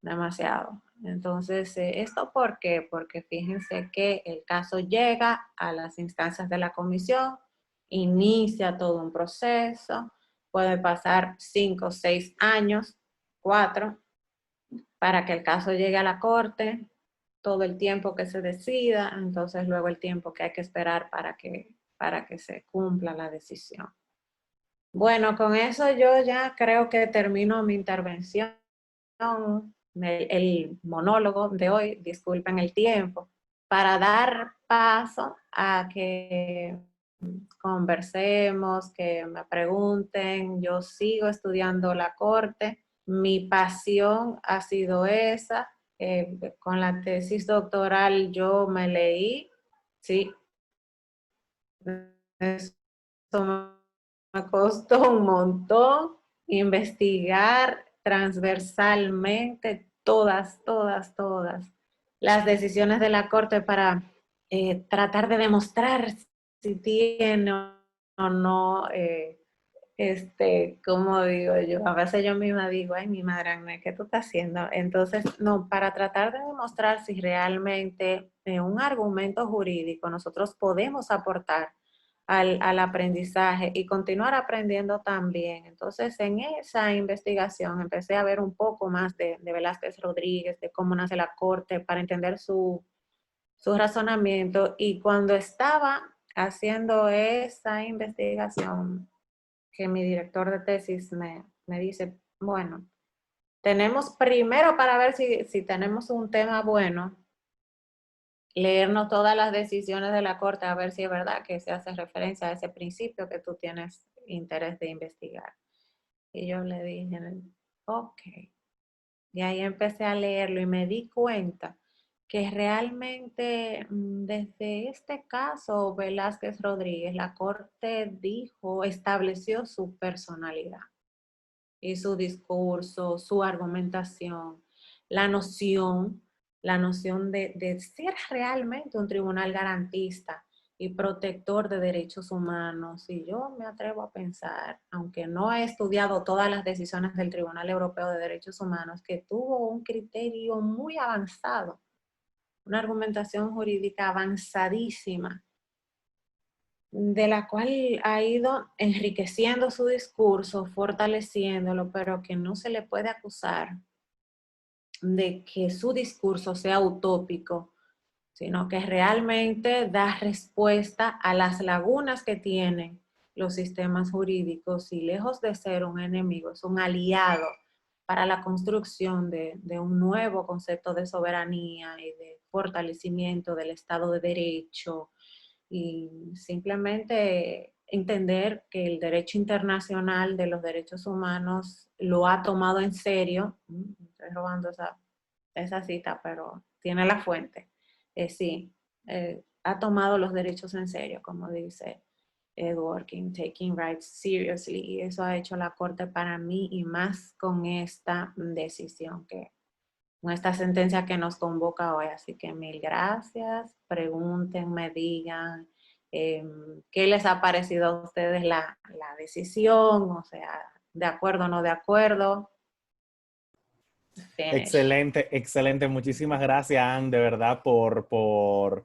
demasiado. Entonces, ¿esto por qué? Porque fíjense que el caso llega a las instancias de la comisión, inicia todo un proceso, puede pasar 5, 6 años, 4, para que el caso llegue a la corte, todo el tiempo que se decida, entonces luego el tiempo que hay que esperar para que se cumpla la decisión. Bueno, con eso yo ya creo que termino mi intervención, el monólogo de hoy, disculpen el tiempo, para dar paso a que conversemos, que me pregunten. Yo sigo estudiando la corte, mi pasión ha sido esa. Con la tesis doctoral yo me leí, sí, eso me costó un montón investigar transversalmente todas las decisiones de la Corte para tratar de demostrar si tiene o no como digo yo, a veces yo misma digo, ay, mi madre, Agnes, ¿qué tú estás haciendo? Entonces, no, para tratar de demostrar si realmente un argumento jurídico nosotros podemos aportar al aprendizaje y continuar aprendiendo también. Entonces, en esa investigación empecé a ver un poco más de Velázquez Rodríguez, de cómo nace la Corte, para entender su razonamiento. Y cuando estaba haciendo esa investigación, que mi director de tesis me dice, bueno, tenemos primero para ver si tenemos un tema bueno, leernos todas las decisiones de la Corte a ver si es verdad que se hace referencia a ese principio que tú tienes interés de investigar. Y yo le dije, ok. Y ahí empecé a leerlo y me di cuenta que realmente desde este caso Velázquez Rodríguez, la Corte estableció su personalidad y su discurso, su argumentación, la noción, la noción de ser realmente un tribunal garantista y protector de derechos humanos. Y yo me atrevo a pensar, aunque no he estudiado todas las decisiones del Tribunal Europeo de Derechos Humanos, que tuvo un criterio muy avanzado, una argumentación jurídica avanzadísima, de la cual ha ido enriqueciendo su discurso, fortaleciéndolo, pero que no se le puede acusar de que su discurso sea utópico, sino que realmente da respuesta a las lagunas que tienen los sistemas jurídicos y lejos de ser un enemigo, es un aliado para la construcción de un nuevo concepto de soberanía y de fortalecimiento del Estado de Derecho y simplemente entender que el derecho internacional de los derechos humanos lo ha tomado en serio. Estoy robando esa cita, pero tiene la fuente. Sí, ha tomado los derechos en serio, como dice Edward King, taking rights seriously, y eso ha hecho la Corte para mí, y más con esta decisión, con esta sentencia que nos convoca hoy. Así que mil gracias, pregunten, me digan qué les ha parecido a ustedes la decisión, o sea, de acuerdo o no de acuerdo. Finish. Excelente, excelente. Muchísimas gracias, Anne, de verdad, por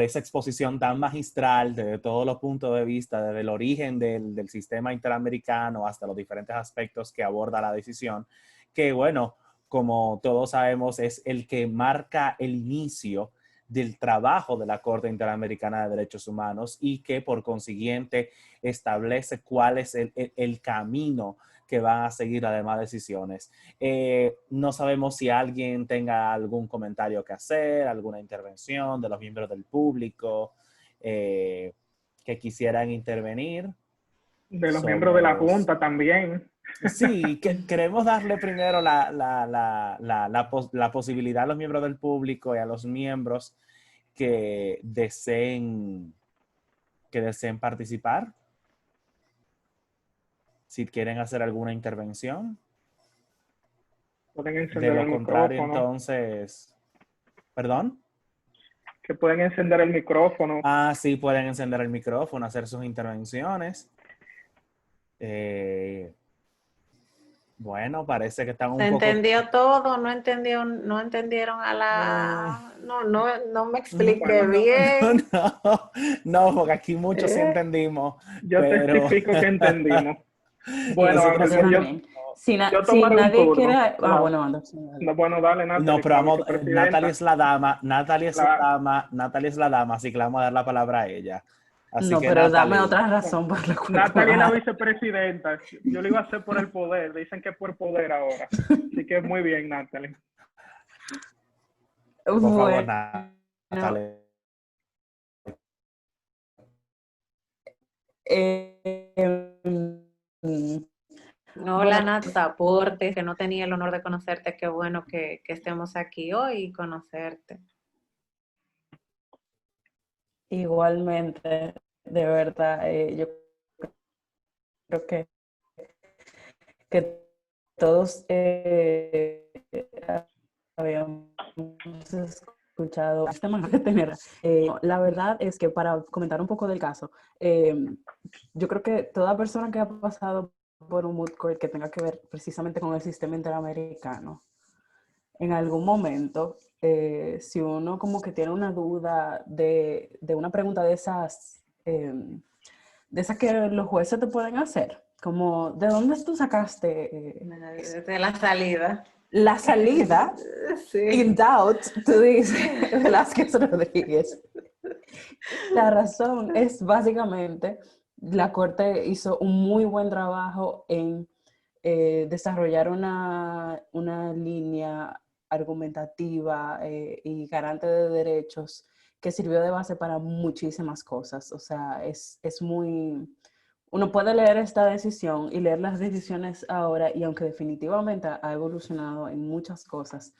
esa exposición tan magistral desde todos los puntos de vista, desde el origen del sistema interamericano hasta los diferentes aspectos que aborda la decisión, que bueno, como todos sabemos, es el que marca el inicio del trabajo de la Corte Interamericana de Derechos Humanos y que por consiguiente establece cuál es el camino que van a seguir las demás decisiones. No sabemos si alguien tenga algún comentario que hacer, alguna intervención de los miembros del público que quisieran intervenir. De los miembros de la Junta también. Sí, queremos darle primero la posibilidad a los miembros del público y a los miembros que deseen participar. Si quieren hacer alguna intervención. Pueden encender De el lo contrario, micrófono. entonces, ¿perdón? Que pueden encender el micrófono. Ah, sí, pueden encender el micrófono, hacer sus intervenciones. Bueno, parece que están un Se poco... entendió todo, no entendieron a la... No me expliqué Bueno, bien. No, porque aquí muchos sí entendimos, yo pero testifico que entendimos. Bueno, nosotros Ángel, También. Si yo si tomaré un nadie quiere... turno. Ah, bueno, Anderson, dale. No, bueno, dale, no, Natalie, pero la vamos, Natalie vicepresidenta. es la dama, Natalie es la La- dama, Natalie es la dama, así que le vamos a dar la palabra a ella. Así No, que pero dame Natalie, otra razón por la cual Natalie es la tú vicepresidenta. Yo lo iba a hacer por el poder. Dicen que es por poder ahora. Así que muy bien, Natalie. por favor, Bueno, Natalie. Hola, bueno, Nata, aporte, que no tenía el honor de conocerte. Qué bueno que estemos aquí hoy y conocerte. igualmente, de verdad, yo creo que todos habíamos escuchado este tema que tener. La verdad es que para comentar un poco del caso, yo creo que toda persona que ha pasado por un moot court que tenga que ver precisamente con el sistema interamericano, en algún momento, si uno como que tiene una duda de una pregunta de esas que los jueces te pueden hacer, como ¿de dónde tú sacaste Desde la salida. la salida? Sí. In doubt, tú dices Velázquez Rodríguez. La razón es básicamente, la Corte hizo un muy buen trabajo en desarrollar una línea argumentativa y garante de derechos que sirvió de base para muchísimas cosas. O sea, es muy... Uno puede leer esta decisión y leer las decisiones ahora, y aunque definitivamente ha evolucionado en muchas cosas,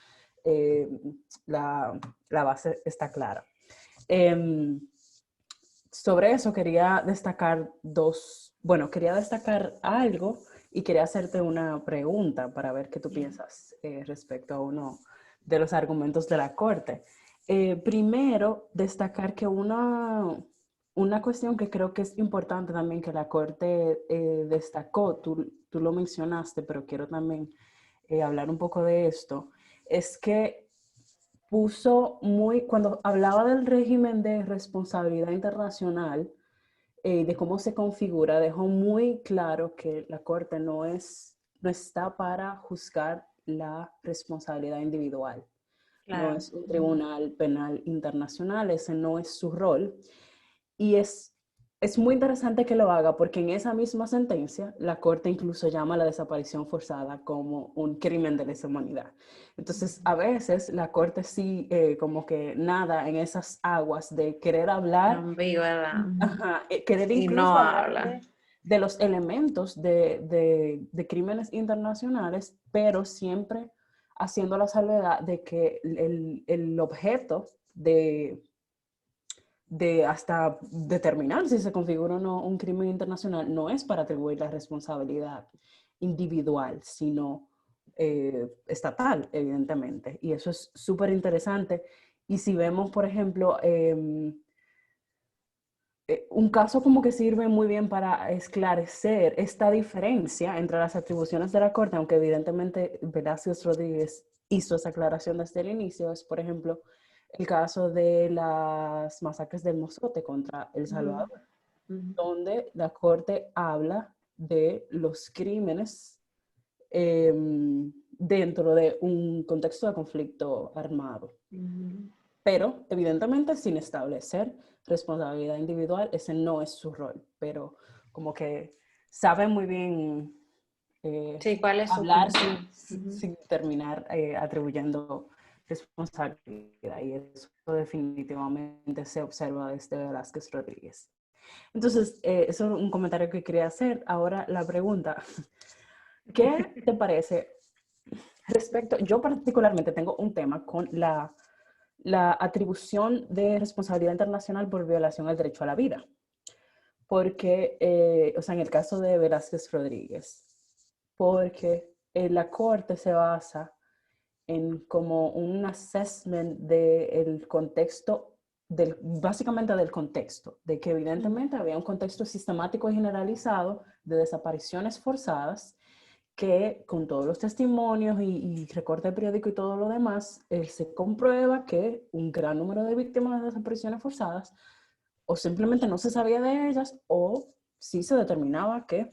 la base está clara. Sobre eso quería destacar quería destacar algo y quería hacerte una pregunta para ver qué tú piensas respecto a uno de los argumentos de la Corte. Primero, destacar que una cuestión que creo que es importante también que la Corte destacó, tú lo mencionaste, pero quiero también hablar un poco de esto, es que cuando hablaba del régimen de responsabilidad internacional, de cómo se configura, dejó muy claro que la Corte no está para juzgar la responsabilidad individual. No Claro. es un tribunal penal internacional, ese no es su rol. Y es muy interesante que lo haga porque en esa misma sentencia la Corte incluso llama a la desaparición forzada como un crimen de lesa humanidad. Entonces, a veces la Corte sí como que nada en esas aguas de querer hablar, Ambigüedad. querer Y incluso no hablar habla. de los elementos de crímenes internacionales, pero siempre haciendo la salvedad de que el objeto de hasta determinar si se configura o no un crimen internacional no es para atribuir la responsabilidad individual, sino estatal, evidentemente. Y eso es súper interesante. Y si vemos, por ejemplo, un caso como que sirve muy bien para esclarecer esta diferencia entre las atribuciones de la Corte, aunque evidentemente Velázquez Rodríguez hizo esa aclaración desde el inicio, es, por ejemplo, el caso de las masacres del Mozote contra El Salvador, donde la Corte habla de los crímenes dentro de un contexto de conflicto armado. Pero, evidentemente, sin establecer responsabilidad individual, ese no es su rol. Pero como que sabe muy bien Sí, ¿cuál es su hablar función? sin terminar atribuyendo responsabilidad. Y eso definitivamente se observa desde Velázquez Rodríguez. Entonces, eso es un comentario que quería hacer. Ahora la pregunta, ¿qué te parece respecto? Yo particularmente tengo un tema con la atribución de responsabilidad internacional por violación al derecho a la vida. Porque, o sea, en el caso de Velázquez Rodríguez, porque la Corte se basa en como un assessment del contexto, básicamente del contexto, de que evidentemente había un contexto sistemático y generalizado de desapariciones forzadas que con todos los testimonios y recorte periódico y todo lo demás, se comprueba que un gran número de víctimas de desapariciones forzadas o simplemente no se sabía de ellas o sí se determinaba que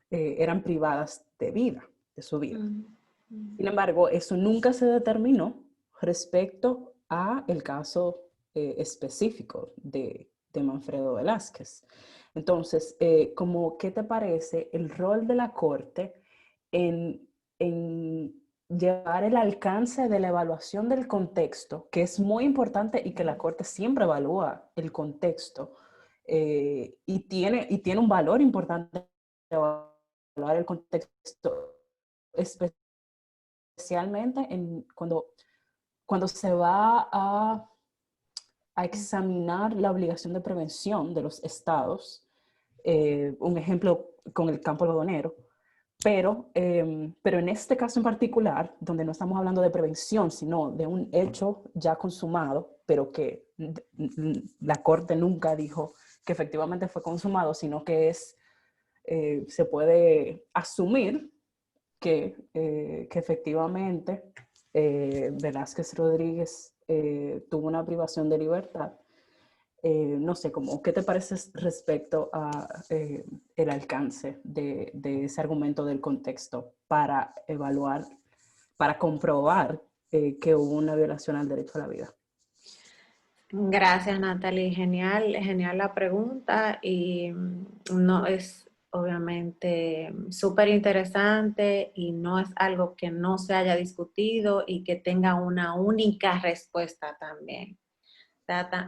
eran privadas de vida, de su vida. Sin embargo, eso nunca se determinó respecto a el caso específico de Manfredo Velázquez. Entonces, ¿qué te parece el rol de la Corte en llevar el alcance de la evaluación del contexto, que es muy importante y que la Corte siempre evalúa el contexto y tiene un valor importante evaluar el contexto, especialmente cuando se va a examinar la obligación de prevención de los estados, un ejemplo con el campo algodonero, pero en este caso en particular, donde no estamos hablando de prevención, sino de un hecho ya consumado, pero que la Corte nunca dijo que efectivamente fue consumado, sino que se puede asumir que efectivamente Velázquez Rodríguez tuvo una privación de libertad. No sé, ¿qué te parece respecto a el alcance de ese argumento del contexto para evaluar, para comprobar que hubo una violación al derecho a la vida? Gracias, Natalie. Genial, genial la pregunta y no es obviamente súper interesante y no es algo que no se haya discutido y que tenga una única respuesta también.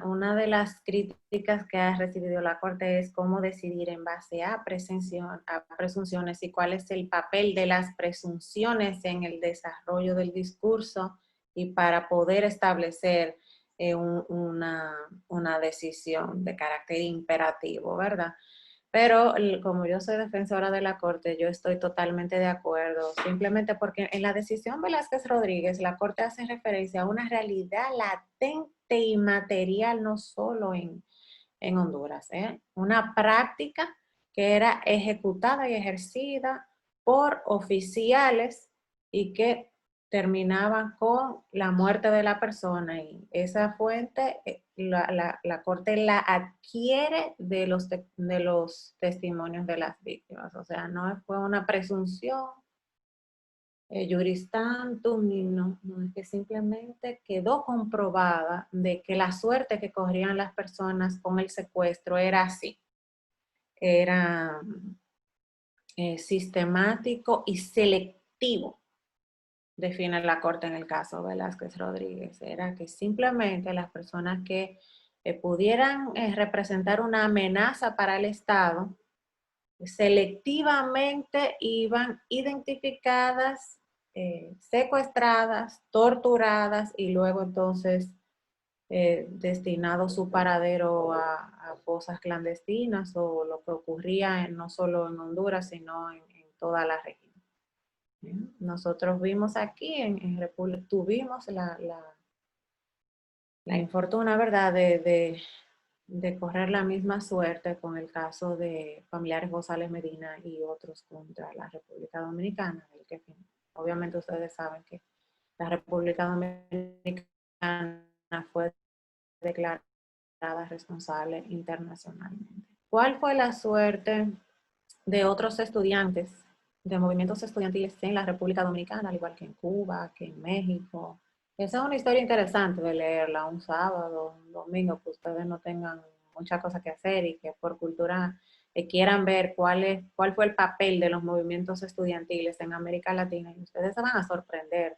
Una de las críticas que ha recibido la Corte es cómo decidir en base a presunciones y cuál es el papel de las presunciones en el desarrollo del discurso y para poder establecer una decisión de carácter imperativo, ¿verdad? Pero como yo soy defensora de la Corte, yo estoy totalmente de acuerdo, simplemente porque en la decisión Velázquez Rodríguez, la Corte hace referencia a una realidad latente y material, no solo en Honduras, una práctica que era ejecutada y ejercida por oficiales y que terminaban con la muerte de la persona. Y esa fuente, la Corte la adquiere de los testimonios de las víctimas. O sea, no fue una presunción juris tantum, no, es que simplemente quedó comprobada de que la suerte que corrían las personas con el secuestro era así. Era sistemático y selectivo, define la Corte en el caso Velázquez Rodríguez. Era que simplemente las personas que pudieran representar una amenaza para el Estado, selectivamente iban identificadas, secuestradas, torturadas y luego entonces destinado su paradero a fosas clandestinas o lo que ocurría no solo en Honduras, sino en toda la región. Nosotros vimos aquí en República, tuvimos la infortuna, ¿verdad?, de correr la misma suerte con el caso de familiares González Medina y otros contra la República Dominicana, del que obviamente ustedes saben que la República Dominicana fue declarada responsable internacionalmente. ¿Cuál fue la suerte de otros estudiantes, de movimientos estudiantiles en la República Dominicana, al igual que en Cuba, que en México? Esa es una historia interesante de leerla un sábado, un domingo, que ustedes no tengan muchas cosas que hacer y que por cultura quieran ver cuál fue el papel de los movimientos estudiantiles en América Latina, y ustedes se van a sorprender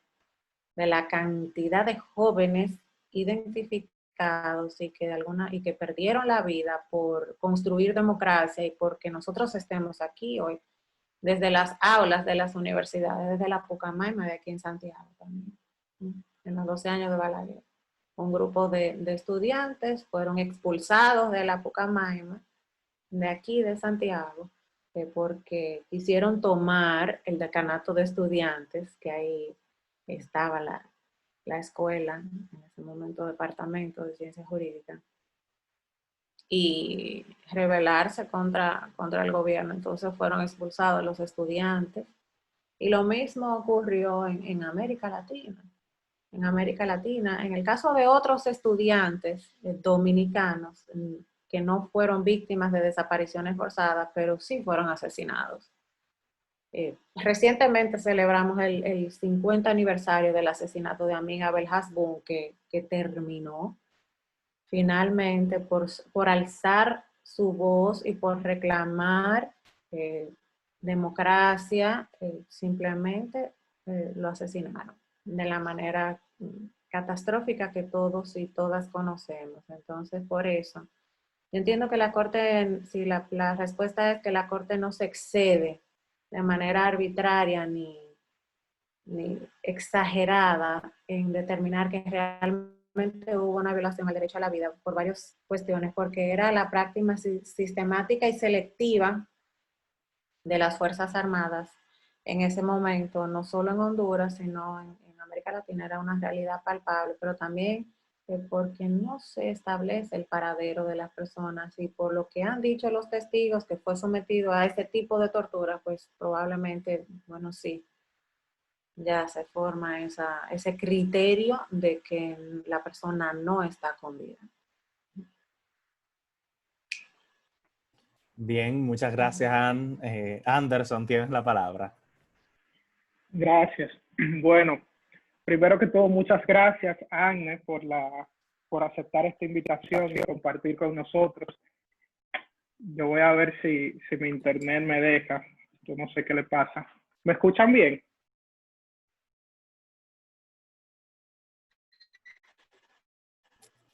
de la cantidad de jóvenes identificados y que perdieron la vida por construir democracia y porque nosotros estemos aquí hoy, desde las aulas de las universidades, desde la Pucamaima de aquí en Santiago también, en los 12 años de Balaguer. Un grupo de estudiantes fueron expulsados de la Pucamaima, de aquí de Santiago, porque quisieron tomar el decanato de estudiantes, que ahí estaba la escuela, en ese momento departamento de ciencias jurídicas, y rebelarse contra el gobierno. Entonces fueron expulsados los estudiantes. Y lo mismo ocurrió en América Latina. En América Latina, en el caso de otros estudiantes dominicanos que no fueron víctimas de desapariciones forzadas, pero sí fueron asesinados. Recientemente celebramos el 50 aniversario del asesinato de Amin Abel Hasbun, que terminó finalmente por alzar su voz y por reclamar democracia, simplemente lo asesinaron de la manera catastrófica que todos y todas conocemos. Entonces, por eso, yo entiendo que la Corte, si la respuesta es que la Corte no se excede de manera arbitraria ni exagerada en determinar que realmente hubo una violación al derecho a la vida por varias cuestiones, porque era la práctica sistemática y selectiva de las Fuerzas Armadas en ese momento, no solo en Honduras, sino en América Latina, era una realidad palpable, pero también porque no se establece el paradero de las personas y por lo que han dicho los testigos que fue sometido a ese tipo de tortura, pues probablemente, bueno, sí, ya se forma ese criterio de que la persona no está con vida. Bien, muchas gracias, Anderson, tienes la palabra. Gracias. Bueno, primero que todo, muchas gracias, Anne, por aceptar esta invitación y compartir con nosotros. Yo voy a ver si mi internet me deja. Yo no sé qué le pasa. ¿Me escuchan bien?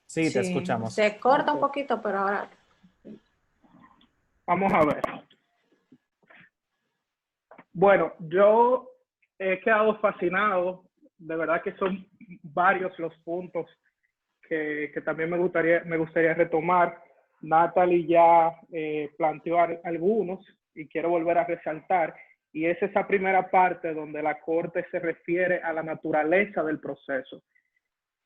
Sí, te escuchamos. Se corta un poquito, pero ahora... Vamos a ver. Bueno, yo he quedado fascinado. De verdad que son varios los puntos que también me gustaría retomar. Natalie ya planteó algunos y quiero volver a resaltar, y es esa primera parte donde la Corte se refiere a la naturaleza del proceso.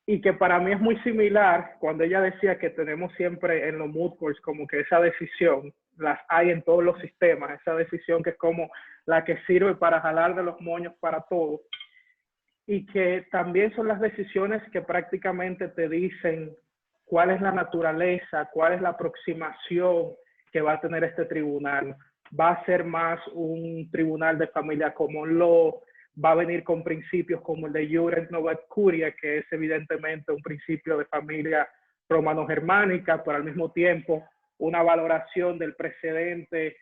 Y que para mí es muy similar cuando ella decía que tenemos siempre en los moot courts como que esa decisión, las hay en todos los sistemas, esa decisión que es como la que sirve para jalar de los moños para todo. Y que también son las decisiones que prácticamente te dicen cuál es la naturaleza, cuál es la aproximación que va a tener este tribunal. Va a ser más un tribunal de familia common law, va a venir con principios como el de Iure et Nova Curia, que es evidentemente un principio de familia romano-germánica, pero al mismo tiempo una valoración del precedente,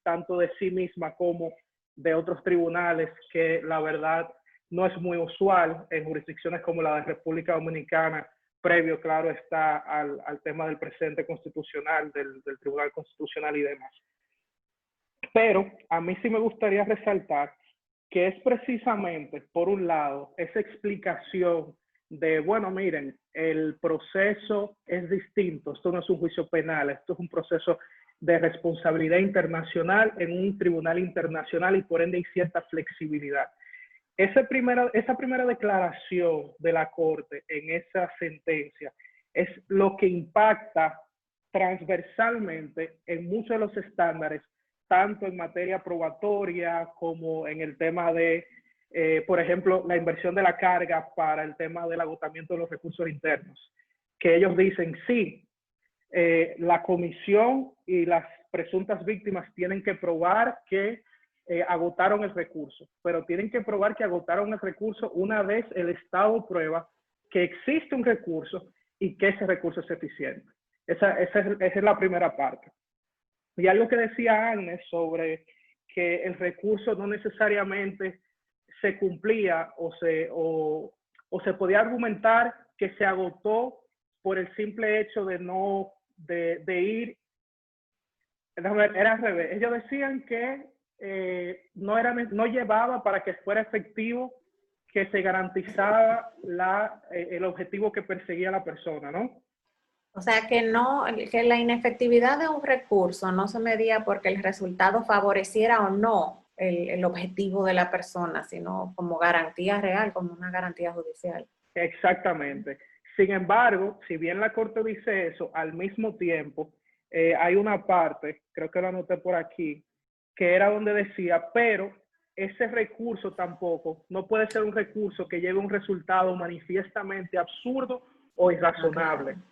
tanto de sí misma como de otros tribunales, que la verdad no es muy usual en jurisdicciones como la de República Dominicana, previo, claro, está al tema del precedente constitucional, del Tribunal Constitucional y demás. Pero a mí sí me gustaría resaltar que es precisamente, por un lado, esa explicación de, bueno, miren, el proceso es distinto, esto no es un juicio penal, esto es un proceso de responsabilidad internacional en un tribunal internacional y por ende hay cierta flexibilidad. Esa primera declaración de la Corte en esa sentencia es lo que impacta transversalmente en muchos de los estándares, tanto en materia probatoria como en el tema de, por ejemplo, la inversión de la carga para el tema del agotamiento de los recursos internos, que ellos dicen, sí, la comisión y las presuntas víctimas tienen que probar que agotaron el recurso, pero tienen que probar que agotaron el recurso una vez el Estado prueba que existe un recurso y que ese recurso es eficiente. Esa es la primera parte. Y algo que decía Agnes sobre que el recurso no necesariamente se cumplía o se podía argumentar que se agotó por el simple hecho de ir, era al revés. Ellos decían que no llevaba para que fuera efectivo, que se garantizaba el objetivo que perseguía la persona, ¿no? O sea, que la inefectividad de un recurso no se medía porque el resultado favoreciera o no el objetivo de la persona, sino como garantía real, como una garantía judicial. Exactamente. Sin embargo, si bien la Corte dice eso, al mismo tiempo hay una parte, creo que lo anoté por aquí, que era donde decía, pero ese recurso tampoco no puede ser un recurso que lleve un resultado manifiestamente absurdo o irrazonable. Okay.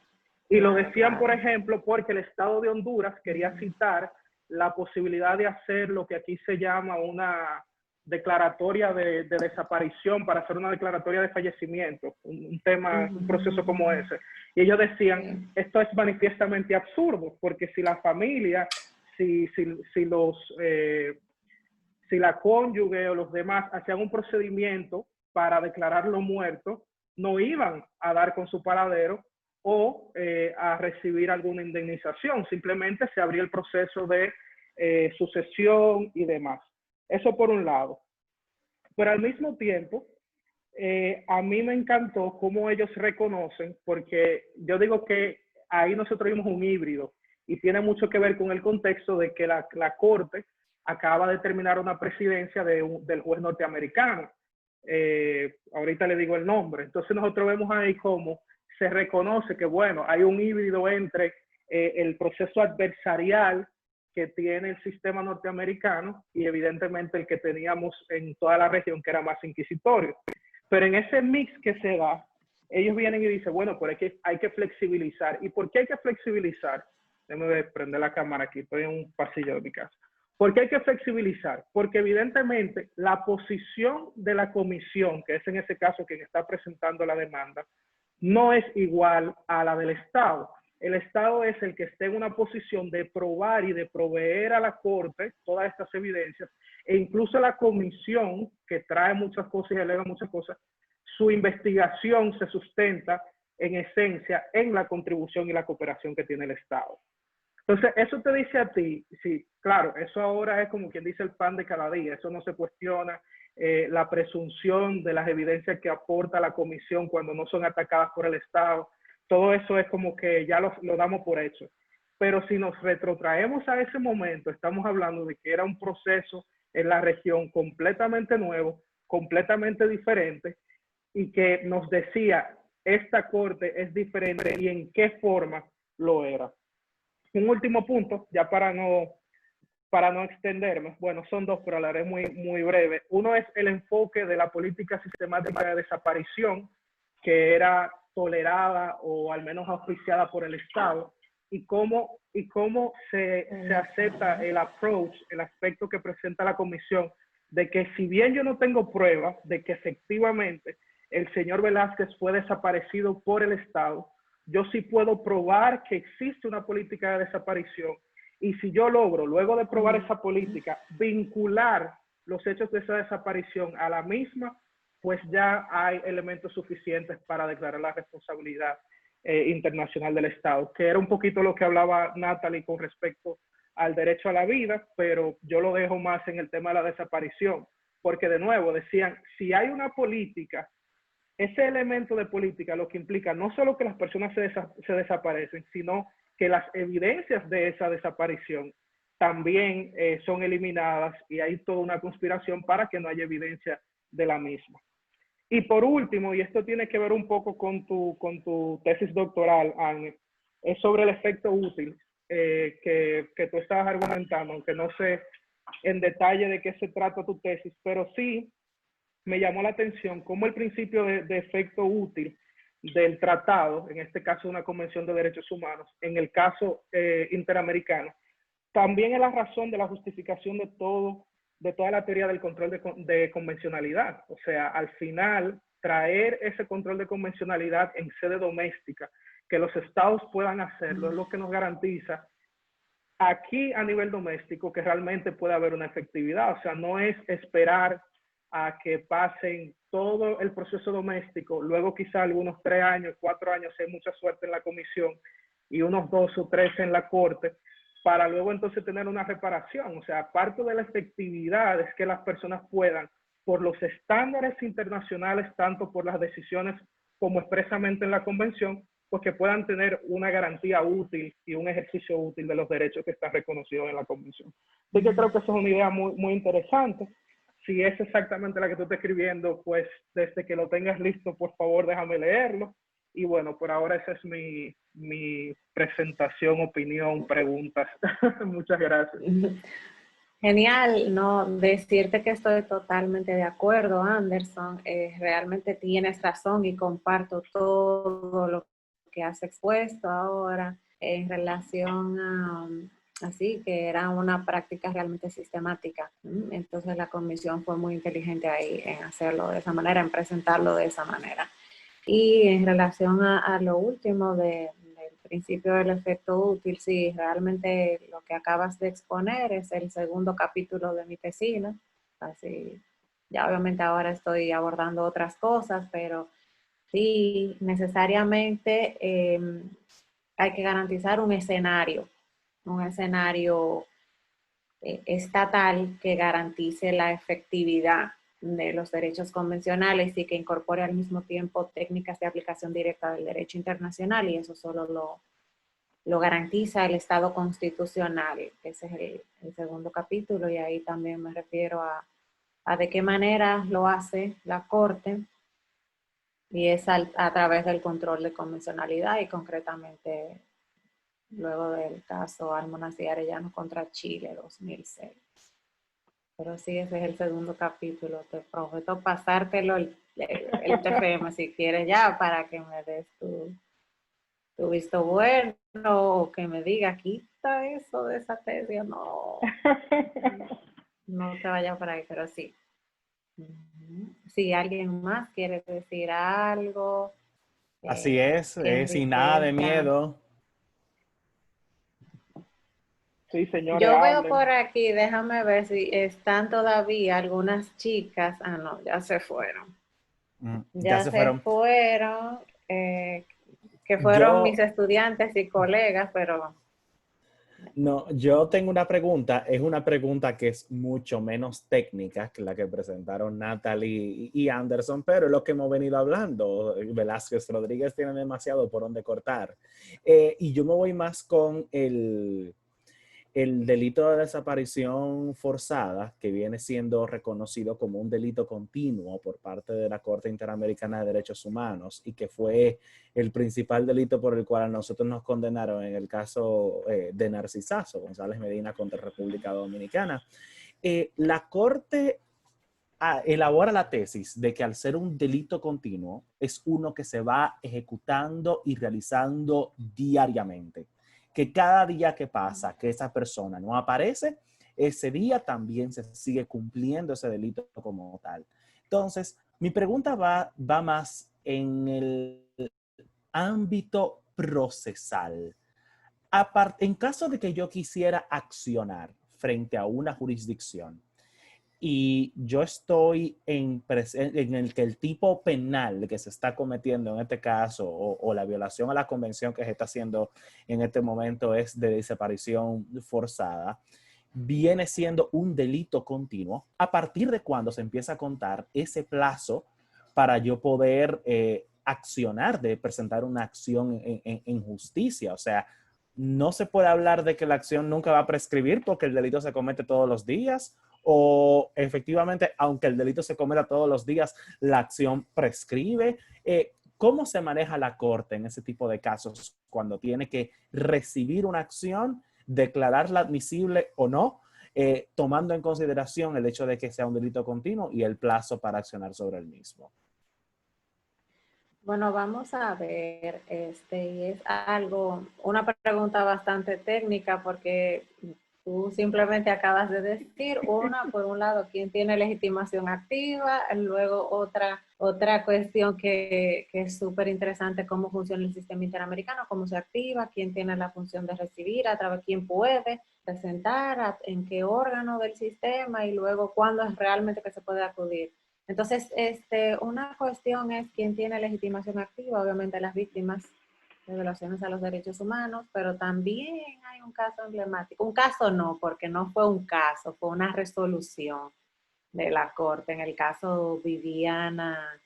Y lo decían, por ejemplo, porque el Estado de Honduras quería citar la posibilidad de hacer lo que aquí se llama una declaratoria de desaparición para hacer una declaratoria de fallecimiento, un tema, un proceso como ese. Y ellos decían, esto es manifiestamente absurdo, porque si la familia, si la cónyuge o los demás hacían un procedimiento para declararlo muerto, no iban a dar con su paradero o a recibir alguna indemnización, simplemente se abría el proceso de sucesión y demás. Eso por un lado. Pero al mismo tiempo, a mí me encantó cómo ellos reconocen, porque yo digo que ahí nosotros vimos un híbrido y tiene mucho que ver con el contexto de que la Corte acaba de terminar una presidencia del juez norteamericano. Ahorita le digo el nombre. Entonces nosotros vemos ahí cómo se reconoce que, bueno, hay un híbrido entre el proceso adversarial que tiene el sistema norteamericano y evidentemente el que teníamos en toda la región, que era más inquisitorio. Pero en ese mix que se da, ellos vienen y dicen, bueno, pero hay que flexibilizar. ¿Y por qué hay que flexibilizar? Déjame prender la cámara aquí, estoy en un pasillo de mi casa. ¿Por qué hay que flexibilizar? Porque evidentemente la posición de la comisión, que es en ese caso quien está presentando la demanda, no es igual a la del Estado. El Estado es el que esté en una posición de probar y de proveer a la Corte todas estas evidencias, e incluso la comisión, que trae muchas cosas y alega muchas cosas, su investigación se sustenta en esencia en la contribución y la cooperación que tiene el Estado. Entonces, eso te dice a ti, sí, claro, eso ahora es como quien dice el pan de cada día, eso no se cuestiona, la presunción de las evidencias que aporta la comisión cuando no son atacadas por el Estado, todo eso es como que ya lo damos por hecho. pero si nos retrotraemos a ese momento, estamos hablando de que era un proceso en la región completamente nuevo, completamente diferente, y que nos decía, esta corte es diferente y en qué forma lo era. Un último punto, ya para no extenderme, bueno, son dos, pero lo haré muy breve. Uno es el enfoque de la política sistemática de desaparición, que era tolerada o al menos auspiciada por el Estado, y cómo se acepta el approach, el aspecto que presenta la comisión, de que si bien yo no tengo pruebas de que efectivamente el señor Velázquez fue desaparecido por el Estado, yo sí puedo probar que existe una política de desaparición. Y si yo logro, luego de probar esa política, vincular los hechos de esa desaparición a la misma, pues ya hay elementos suficientes para declarar la responsabilidad internacional del Estado, que era un poquito lo que hablaba Natalie con respecto al derecho a la vida, pero yo lo dejo más en el tema de la desaparición, porque de nuevo decían, si hay una política, ese elemento de política lo que implica no solo que las personas se desaparecen, sino que las evidencias de esa desaparición también son eliminadas y hay toda una conspiración para que no haya evidencia de la misma. Y por último, y esto tiene que ver un poco con tu tesis doctoral, Ángel, es sobre el efecto útil que tú estabas argumentando, aunque no sé en detalle de qué se trata tu tesis, pero sí me llamó la atención cómo el principio de efecto útil del tratado, en este caso una convención de derechos humanos, en el caso interamericano, también es la razón de la justificación de toda la teoría del control de convencionalidad. O sea, al final, traer ese control de convencionalidad en sede doméstica, que los estados puedan hacerlo, es lo que nos garantiza aquí a nivel doméstico que realmente pueda haber una efectividad. O sea, no es esperar a que pasen todo el proceso doméstico, luego quizá algunos 3 años, 4 años, si hay mucha suerte en la comisión, y unos 2 o 3 en la corte, para luego entonces tener una reparación. O sea, parte de la efectividad es que las personas puedan, por los estándares internacionales, tanto por las decisiones como expresamente en la convención, pues que puedan tener una garantía útil y un ejercicio útil de los derechos que están reconocidos en la convención. Así que creo que eso es una idea muy interesante. Si es exactamente la que tú estás escribiendo, pues desde que lo tengas listo, por favor, déjame leerlo. Y bueno, por ahora esa es mi presentación, opinión, preguntas. Muchas gracias. Genial, no decirte que estoy totalmente de acuerdo, Anderson. Realmente tienes razón y comparto todo lo que has expuesto ahora en relación a así que era una práctica realmente sistemática. Entonces la comisión fue muy inteligente ahí en hacerlo de esa manera, en presentarlo de esa manera. Y en relación a lo último del principio del efecto útil, sí, realmente lo que acabas de exponer es el segundo capítulo de mi tesina. Así, ya obviamente ahora estoy abordando otras cosas, pero sí, necesariamente hay que garantizar un escenario estatal que garantice la efectividad de los derechos convencionales y que incorpore al mismo tiempo técnicas de aplicación directa del derecho internacional, y eso solo lo garantiza el Estado constitucional. Ese es el segundo capítulo, y ahí también me refiero a de qué manera lo hace la Corte, y es a través del control de convencionalidad y concretamente luego del caso Almonacid y Arellano contra Chile 2006. Pero sí, ese es el segundo capítulo. Te prometo pasártelo el TFM si quieres ya, para que me des tu visto bueno, o que me diga, quita eso de esa tesis. No te vayas por ahí, pero sí. Si alguien más quiere decir algo. Así es, sin nada de miedo. Sí, señores, Yo veo hablen. por aquí, déjame ver si están todavía algunas chicas. Ah, no, ya se fueron. Ya se fueron, que fueron mis estudiantes y colegas, pero No, yo tengo una pregunta, es una pregunta que es mucho menos técnica que la que presentaron Natalie y Anderson, pero es lo que hemos venido hablando. Velázquez Rodríguez tiene demasiado por donde cortar. Y yo me voy más con el delito de desaparición forzada, que viene siendo reconocido como un delito continuo por parte de la Corte Interamericana de Derechos Humanos y que fue el principal delito por el cual a nosotros nos condenaron en el caso de Narcisazo, González Medina contra República Dominicana. La Corte elabora la tesis de que al ser un delito continuo es uno que se va ejecutando y realizando diariamente, que cada día que pasa que esa persona no aparece, ese día también se sigue cumpliendo ese delito como tal. Entonces, mi pregunta va más en el ámbito procesal. En caso de que yo quisiera accionar frente a una jurisdicción, y yo estoy en el que el tipo penal que se está cometiendo en este caso o la violación a la convención que se está haciendo en este momento es de desaparición forzada, viene siendo un delito continuo. ¿A partir de cuándo se empieza a contar ese plazo para yo poder accionar, de presentar una acción en justicia? O sea, no se puede hablar de que la acción nunca va a prescribir porque el delito se comete todos los días, o efectivamente, aunque el delito se cometa todos los días, la acción prescribe. ¿Cómo se maneja la Corte en ese tipo de casos cuando tiene que recibir una acción, declararla admisible o no, tomando en consideración el hecho de que sea un delito continuo y el plazo para accionar sobre el mismo? Bueno, vamos a ver, y es algo, una pregunta bastante técnica porque tú simplemente acabas de decir por un lado, quién tiene legitimación activa, luego otra cuestión que es súper interesante, cómo funciona el sistema interamericano, cómo se activa, quién tiene la función de recibir, a través de quién puede presentar, en qué órgano del sistema y luego cuándo es realmente que se puede acudir. Entonces, una cuestión es quién tiene legitimación activa, obviamente las víctimas de violaciones a los derechos humanos, pero también hay un caso emblemático. Un caso no, porque no fue un caso, fue una resolución de la Corte. En el caso Viviana,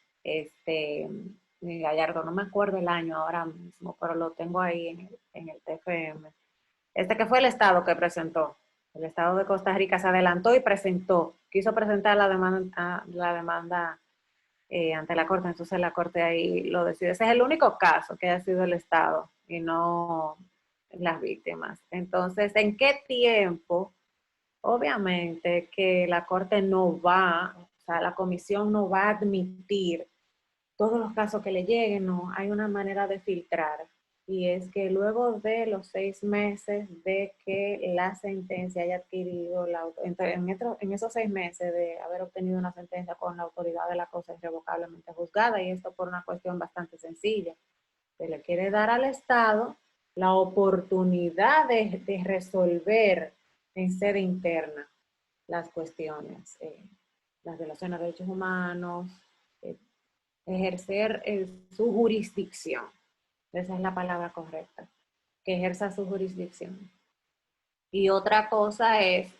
Gallardo, no me acuerdo el año ahora mismo, pero lo tengo ahí en el TFM. Que fue el Estado que presentó. El Estado de Costa Rica se adelantó y quiso presentar la demanda ante la Corte, entonces la Corte ahí lo decide. Ese es el único caso que ha sido el Estado y no las víctimas. Entonces, ¿en qué tiempo? Obviamente que la Corte no va, o sea, la comisión no va a admitir todos los casos que le lleguen, no, hay una manera de filtrar. Y es que luego de los 6 meses de que la sentencia haya adquirido, en esos 6 meses de haber obtenido una sentencia con la autoridad de la cosa irrevocablemente juzgada, y esto por una cuestión bastante sencilla, se le quiere dar al Estado la oportunidad de resolver en sede interna las cuestiones, las violaciones de derechos humanos, eh, ejercer su jurisdicción. Esa es la palabra correcta, que ejerza su jurisdicción. Y otra cosa es,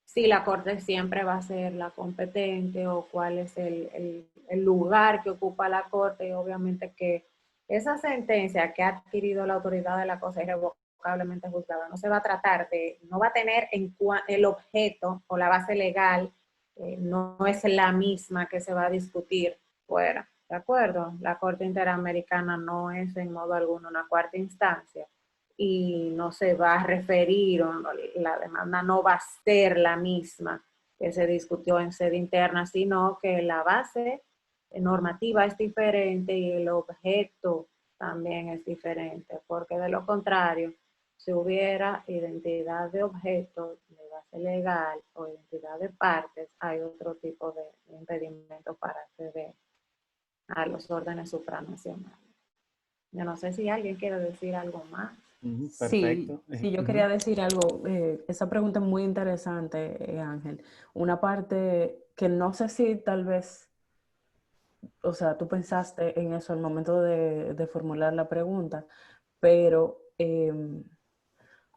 si la Corte siempre va a ser la competente o cuál es el lugar que ocupa la Corte, y obviamente que esa sentencia que ha adquirido la autoridad de la cosa irrevocablemente juzgada no se va a tratar no va a tener el objeto o la base legal, no es la misma que se va a discutir fuera, ¿de acuerdo? La Corte Interamericana no es en modo alguno una cuarta instancia y no se va a referir, o la demanda no va a ser la misma que se discutió en sede interna, sino que la base normativa es diferente y el objeto también es diferente, porque de lo contrario, si hubiera identidad de objeto, de base legal o identidad de partes, hay otro tipo de impedimento para acceder a los órdenes supranacionales. Yo no sé si alguien quiere decir algo más. Perfecto. Sí, yo quería decir algo. Esa pregunta es muy interesante, Ángel. Una parte que no sé si tal vez, o sea, tú pensaste en eso al momento de formular la pregunta, pero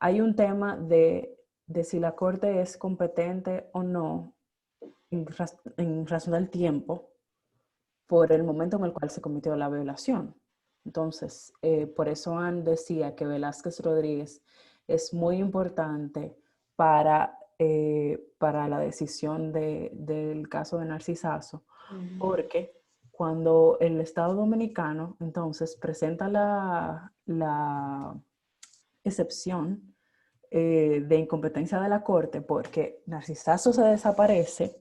hay un tema de si la Corte es competente o no en razón del tiempo por el momento en el cual se cometió la violación. Entonces, por eso Anne decía que Velázquez Rodríguez es muy importante para la decisión del caso de Narcisazo, porque cuando el Estado Dominicano entonces presenta la excepción de incompetencia de la Corte, porque Narcisazo se desaparece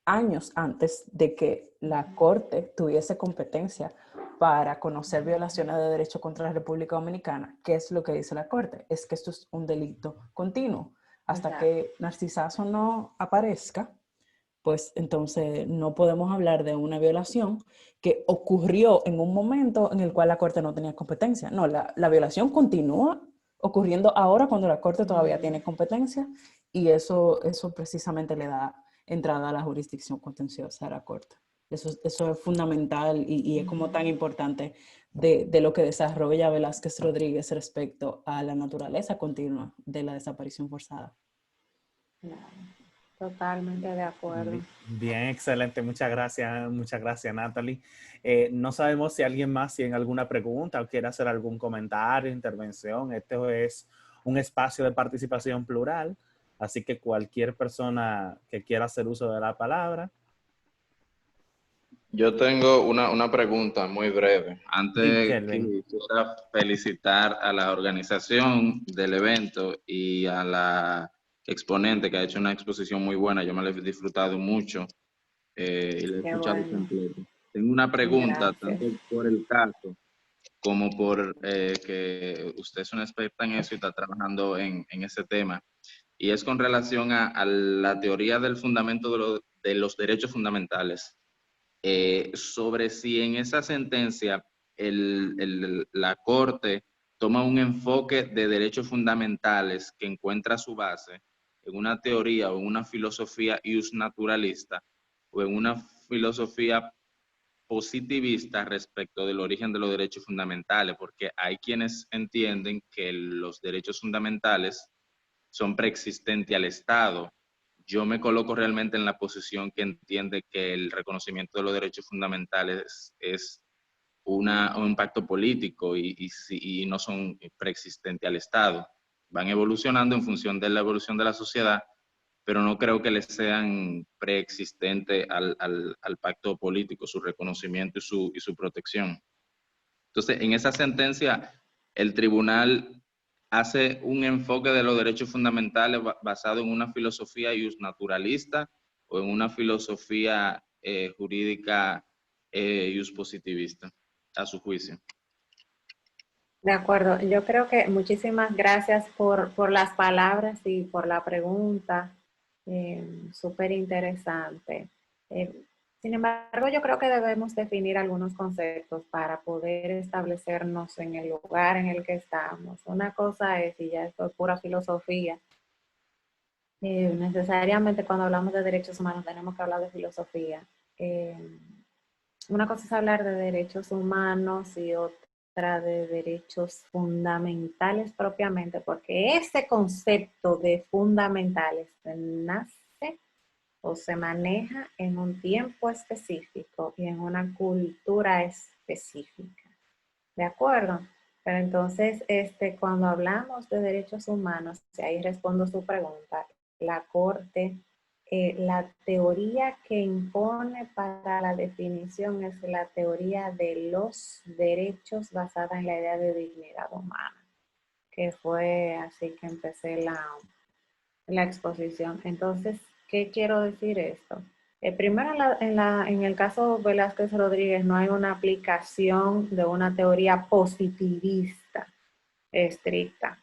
años antes de que la Corte tuviese competencia para conocer violaciones de derechos contra la República Dominicana. ¿Qué es lo que dice la Corte? Es que esto es un delito continuo. Hasta que Narcisazo no aparezca, pues entonces no podemos hablar de una violación que ocurrió en un momento en el cual la Corte no tenía competencia. No, la violación continúa ocurriendo ahora cuando la Corte todavía tiene competencia, y eso precisamente le da entrada a la jurisdicción contenciosa a la Corte. Eso es fundamental y es como tan importante de lo que desarrolla Velázquez Rodríguez respecto a la naturaleza continua de la desaparición forzada. Totalmente de acuerdo. Bien, excelente. Muchas gracias, Natalie. No sabemos si alguien más tiene alguna pregunta o quiere hacer algún comentario, intervención. Este es un espacio de participación plural, así que cualquier persona que quiera hacer uso de la palabra. Yo tengo una pregunta muy breve. Antes Kelvin. quisiera felicitar a la organización del evento y a la exponente que ha hecho una exposición muy buena. Yo me la he disfrutado mucho y la he escuchado completo. Tengo una pregunta, tanto por el caso como por que usted es una experta en eso y está trabajando en ese tema. Y es con relación a la teoría del fundamento de los derechos fundamentales. Sobre si en esa sentencia la Corte toma un enfoque de derechos fundamentales que encuentra su base en una teoría o en una filosofía naturalista o en una filosofía positivista respecto del origen de los derechos fundamentales, porque hay quienes entienden que los derechos fundamentales son preexistentes al Estado. Yo me coloco realmente en la posición que entiende que el reconocimiento de los derechos fundamentales es un pacto político y no son preexistentes al Estado. Van evolucionando en función de la evolución de la sociedad, pero no creo que les sean preexistentes al pacto político, su reconocimiento y su protección. Entonces, en esa sentencia, el tribunal hace un enfoque de los derechos fundamentales basado en una filosofía naturalista o en una filosofía jurídica positivista, a su juicio. De acuerdo, yo creo que muchísimas gracias por las palabras y por la pregunta, súper interesante. Sin embargo, yo creo que debemos definir algunos conceptos para poder establecernos en el lugar en el que estamos. Una cosa es, y ya esto es pura filosofía, necesariamente cuando hablamos de derechos humanos tenemos que hablar de filosofía. Una cosa es hablar de derechos humanos y otra de derechos fundamentales propiamente, porque ese concepto de fundamentales nace o se maneja en un tiempo específico y en una cultura específica. ¿De acuerdo? Pero entonces, cuando hablamos de derechos humanos, y ahí respondo su pregunta, la Corte, la teoría que impone para la definición es la teoría de los derechos basada en la idea de dignidad humana, que fue así que empecé la exposición. Entonces, ¿qué quiero decir esto? Primero, en el caso Velázquez Rodríguez no hay una aplicación de una teoría positivista estricta,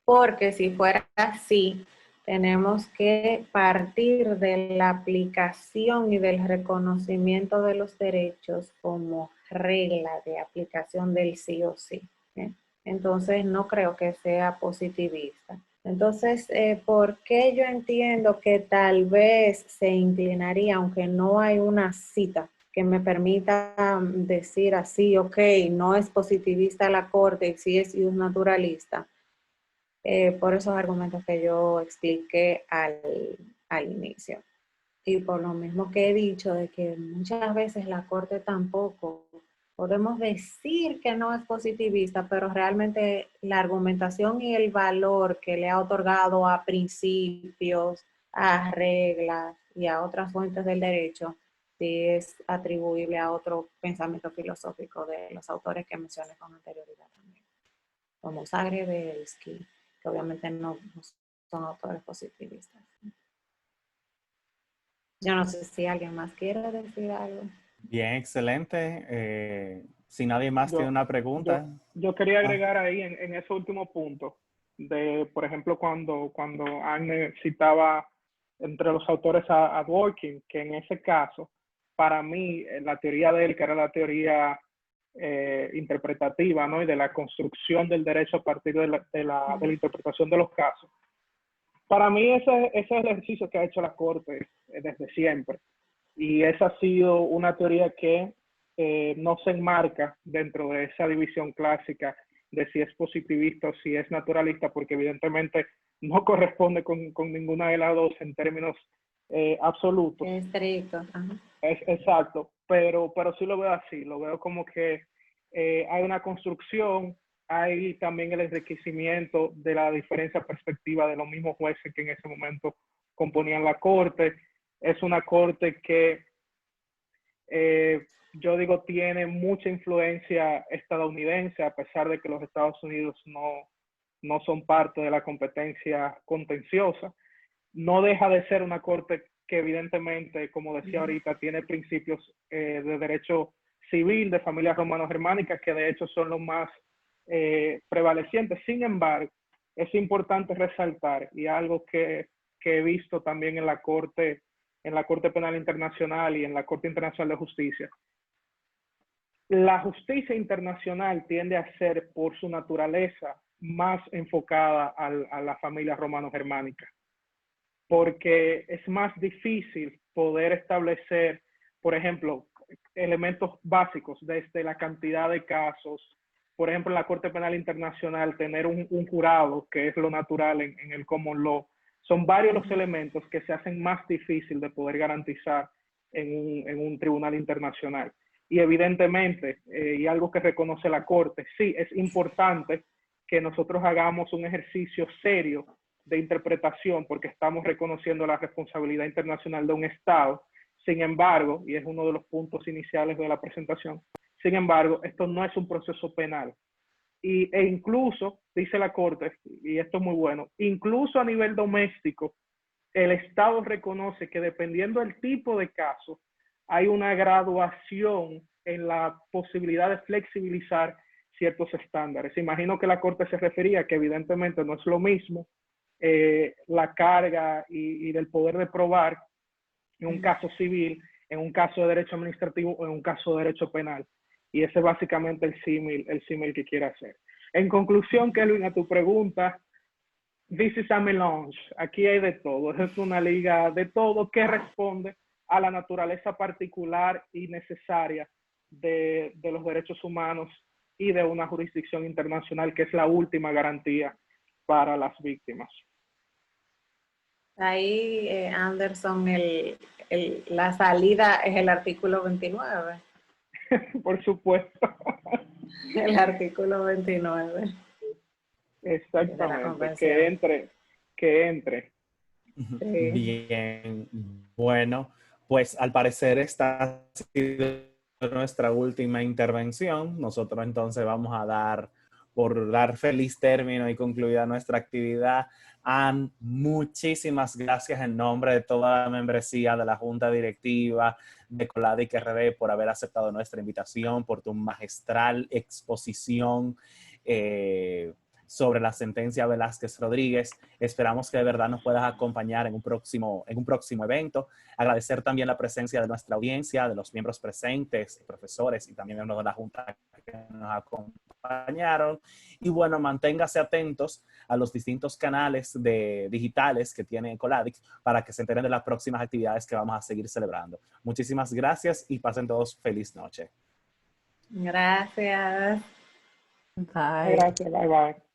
porque si fuera así, tenemos que partir de la aplicación y del reconocimiento de los derechos como regla de aplicación del sí o sí. Entonces, no creo que sea positivista. Entonces, ¿por qué yo entiendo que tal vez se inclinaría, aunque no hay una cita que me permita decir así, ok, no es positivista la Corte, sí es naturalista, por esos argumentos que yo expliqué al inicio. Y por lo mismo que he dicho, de que muchas veces la Corte tampoco podemos decir que no es positivista, pero realmente la argumentación y el valor que le ha otorgado a principios, a reglas y a otras fuentes del derecho, sí es atribuible a otro pensamiento filosófico de los autores que mencioné con anterioridad también, como Sagre Belsky, que obviamente no son autores positivistas. Yo no sé si alguien más quiere decir algo. Bien, excelente. Si nadie más tiene una pregunta. Yo quería agregar ahí en ese último punto, de, por ejemplo, cuando Anne citaba entre los autores a Dworkin, que en ese caso, para mí, la teoría de él, que era la teoría interpretativa, ¿no? Y de la construcción del derecho a partir de la interpretación de los casos, para mí ese es el ejercicio que ha hecho la Corte desde siempre. Y esa ha sido una teoría que no se enmarca dentro de esa división clásica de si es positivista o si es naturalista, porque evidentemente no corresponde con ninguna de las dos en términos absolutos. Estricto. Exacto, pero sí lo veo así, lo veo como que hay una construcción, hay también el enriquecimiento de la diferencia perspectiva de los mismos jueces que en ese momento componían la Corte. Es una Corte que yo digo tiene mucha influencia estadounidense, a pesar de que los Estados Unidos no son parte de la competencia contenciosa. No deja de ser una Corte que evidentemente, como decía ahorita, tiene principios de derecho civil, de familias romano-germánicas, que de hecho son los más prevalecientes. Sin embargo, es importante resaltar, y algo que he visto también en la Corte Penal Internacional y en la Corte Internacional de Justicia, la justicia internacional tiende a ser, por su naturaleza, más enfocada a la familia romano-germánica, porque es más difícil poder establecer, por ejemplo, elementos básicos desde la cantidad de casos. Por ejemplo, en la Corte Penal Internacional, tener un jurado, que es lo natural en el common law. Son varios los elementos que se hacen más difícil de poder garantizar en un tribunal internacional. Y evidentemente, y algo que reconoce la Corte, sí, es importante que nosotros hagamos un ejercicio serio de interpretación, porque estamos reconociendo la responsabilidad internacional de un Estado. Sin embargo, y es uno de los puntos iniciales de la presentación, sin embargo, esto no es un proceso penal. E incluso, dice la Corte, y esto es muy bueno, incluso a nivel doméstico, el Estado reconoce que dependiendo del tipo de caso, hay una graduación en la posibilidad de flexibilizar ciertos estándares. Imagino que la Corte se refería que evidentemente no es lo mismo la carga y del poder de probar en un caso civil, en un caso de derecho administrativo o en un caso de derecho penal. Y ese es básicamente el símil que quiere hacer. En conclusión, Kelvin, a tu pregunta, this is a melange. Aquí hay de todo. Es una liga de todo que responde a la naturaleza particular y necesaria de los derechos humanos y de una jurisdicción internacional que es la última garantía para las víctimas. Ahí, Anderson, la salida es el artículo 29. Por supuesto. El artículo 29. Exactamente. Que entre. Sí. Bien, bueno, pues al parecer esta ha sido nuestra última intervención. Nosotros entonces vamos a dar feliz término y concluida nuestra actividad. Anne, muchísimas gracias en nombre de toda la membresía de la Junta Directiva de Coladic RD por haber aceptado nuestra invitación, por tu magistral exposición sobre la sentencia Velázquez Rodríguez. Esperamos que de verdad nos puedas acompañar en un próximo evento. Agradecer también la presencia de nuestra audiencia, de los miembros presentes, profesores y también miembros de la Junta que nos acompañaron. Y bueno, manténgase atentos a los distintos canales digitales que tiene Ecoladic para que se enteren de las próximas actividades que vamos a seguir celebrando. Muchísimas gracias y pasen todos feliz noche. Gracias. Bye. Gracias, bye bye.